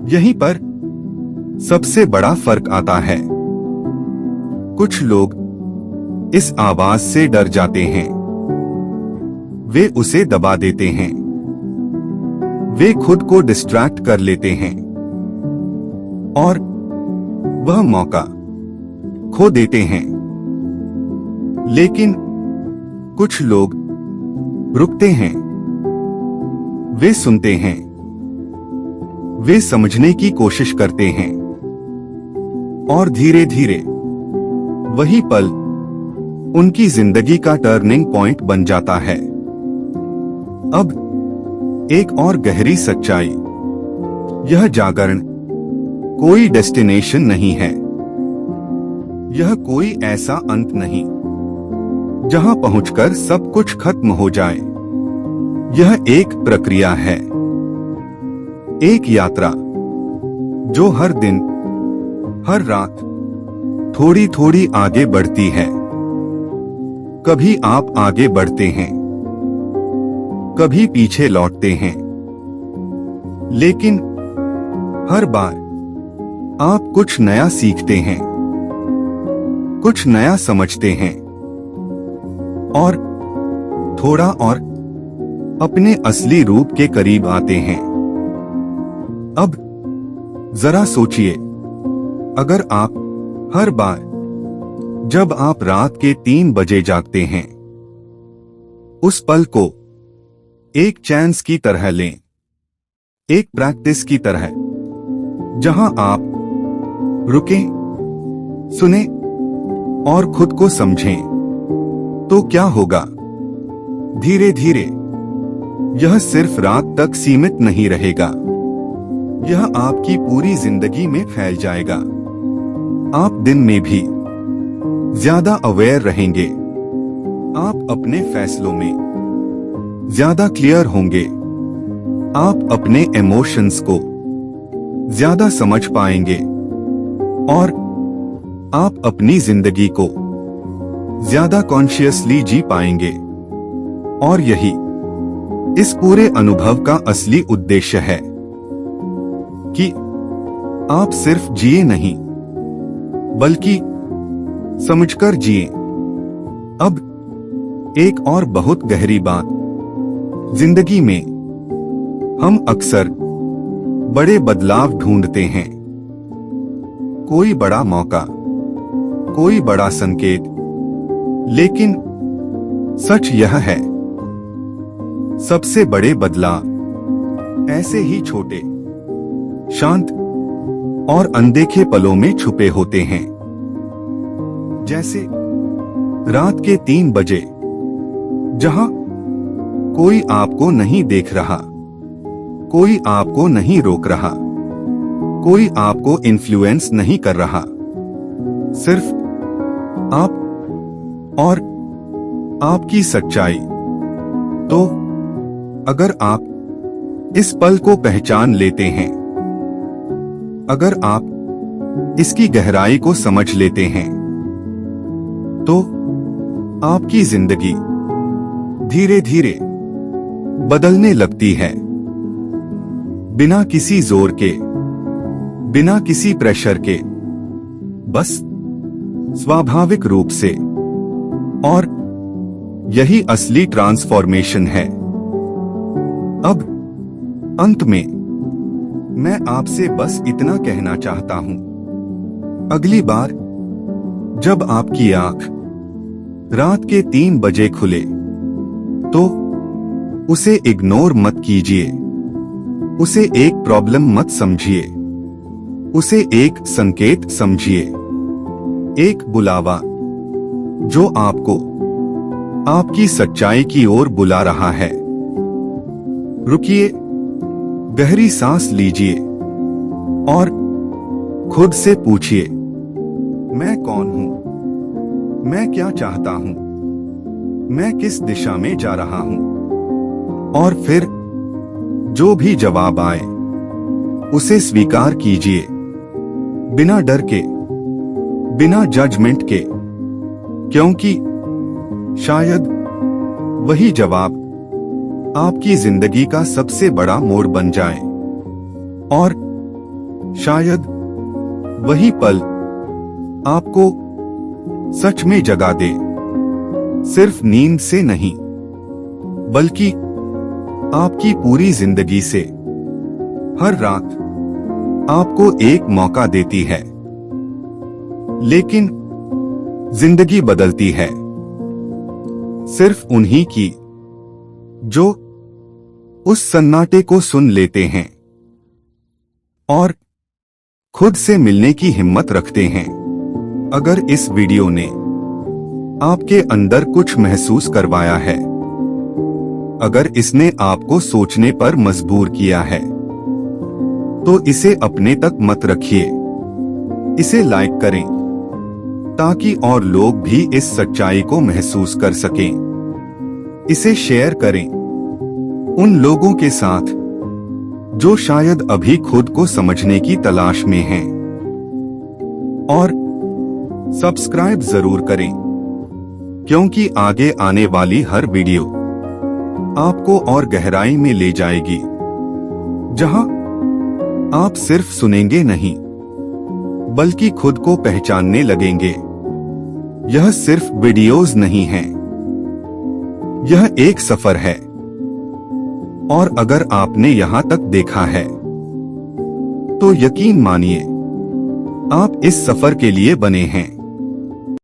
यहीं पर सबसे बड़ा फर्क आता है। कुछ लोग इस आवाज से डर जाते हैं, वे उसे दबा देते हैं, वे खुद को डिस्ट्रैक्ट कर लेते हैं और वह मौका खो देते हैं। लेकिन कुछ लोग रुकते हैं, वे सुनते हैं, वे समझने की कोशिश करते हैं और धीरे धीरे वही पल उनकी जिंदगी का टर्निंग पॉइंट बन जाता है। अब एक और गहरी सच्चाई, यह जागरण कोई डेस्टिनेशन नहीं है। यह कोई ऐसा अंत नहीं जहां पहुंचकर सब कुछ खत्म हो जाए। यह एक प्रक्रिया है, एक यात्रा जो हर दिन, हर रात थोड़ी थोड़ी आगे बढ़ती है। कभी आप आगे बढ़ते हैं, कभी पीछे लौटते हैं, लेकिन हर बार आप कुछ नया सीखते हैं, कुछ नया समझते हैं और थोड़ा और अपने असली रूप के करीब आते हैं। अब जरा सोचिए, अगर आप हर बार जब आप रात के 3 बजे जागते हैं, उस पल को एक चांस की तरह लें, एक प्रैक्टिस की तरह, जहां आप रुकें, सुने और खुद को समझें, तो क्या होगा? धीरे धीरे यह सिर्फ रात तक सीमित नहीं रहेगा, यह आपकी पूरी जिंदगी में फैल जाएगा। आप दिन में भी ज्यादा अवेयर रहेंगे, आप अपने फैसलों में ज्यादा क्लियर होंगे, आप अपने इमोशंस को ज्यादा समझ पाएंगे और आप अपनी जिंदगी को ज्यादा कॉन्शियसली जी पाएंगे। और यही इस पूरे अनुभव का असली उद्देश्य है कि आप सिर्फ जिए नहीं, बल्कि समझकर जिए। अब एक और बहुत गहरी बात, जिंदगी में हम अक्सर बड़े बदलाव ढूंढते हैं, कोई बड़ा मौका, कोई बड़ा संकेत, लेकिन सच यह है, सबसे बड़े बदलाव ऐसे ही छोटे, शांत और अनदेखे पलों में छुपे होते हैं। जैसे रात के 3 बजे, जहां कोई आपको नहीं देख रहा, कोई आपको नहीं रोक रहा, कोई आपको इन्फ्लुएंस नहीं कर रहा, सिर्फ आप और आपकी सच्चाई। तो अगर आप इस पल को पहचान लेते हैं, अगर आप इसकी गहराई को समझ लेते हैं, तो आपकी जिंदगी धीरे धीरे बदलने लगती है, बिना किसी जोर के, बिना किसी प्रेशर के, बस स्वाभाविक रूप से। और यही असली ट्रांसफॉर्मेशन है। अब अंत में मैं आपसे बस इतना कहना चाहता हूं, अगली बार जब आपकी आंख रात के 3 बजे खुले, तो उसे इग्नोर मत कीजिए, उसे एक प्रॉब्लम मत समझिए, उसे एक संकेत समझिए, एक बुलावा जो आपको आपकी सच्चाई की ओर बुला रहा है। रुकिए, गहरी सांस लीजिए और खुद से पूछिए, मैं कौन हूं? मैं क्या चाहता हूं? मैं किस दिशा में जा रहा हूं? और फिर जो भी जवाब आए, उसे स्वीकार कीजिए, बिना डर के, बिना जजमेंट के, क्योंकि शायद वही जवाब आपकी जिंदगी का सबसे बड़ा मोड़ बन जाए। और शायद वही पल आपको सच में जगा दे, सिर्फ नींद से नहीं, बल्कि आपकी पूरी जिंदगी से। हर रात आपको एक मौका देती है, लेकिन जिंदगी बदलती है सिर्फ उन्हीं की जो उस सन्नाटे को सुन लेते हैं और खुद से मिलने की हिम्मत रखते हैं। अगर इस वीडियो ने आपके अंदर कुछ महसूस करवाया है, अगर इसने आपको सोचने पर मजबूर किया है, तो इसे अपने तक मत रखिए। इसे लाइक करें ताकि और लोग भी इस सच्चाई को महसूस कर सकें। इसे शेयर करें उन लोगों के साथ जो शायद अभी खुद को समझने की तलाश में हैं। और सब्सक्राइब जरूर करें, क्योंकि आगे आने वाली हर वीडियो आपको और गहराई में ले जाएगी, जहां आप सिर्फ सुनेंगे नहीं बल्कि खुद को पहचानने लगेंगे। यह सिर्फ वीडियोस नहीं हैं, यह एक सफर है। और अगर आपने यहां तक देखा है तो यकीन मानिए आप इस सफर के लिए बने हैं।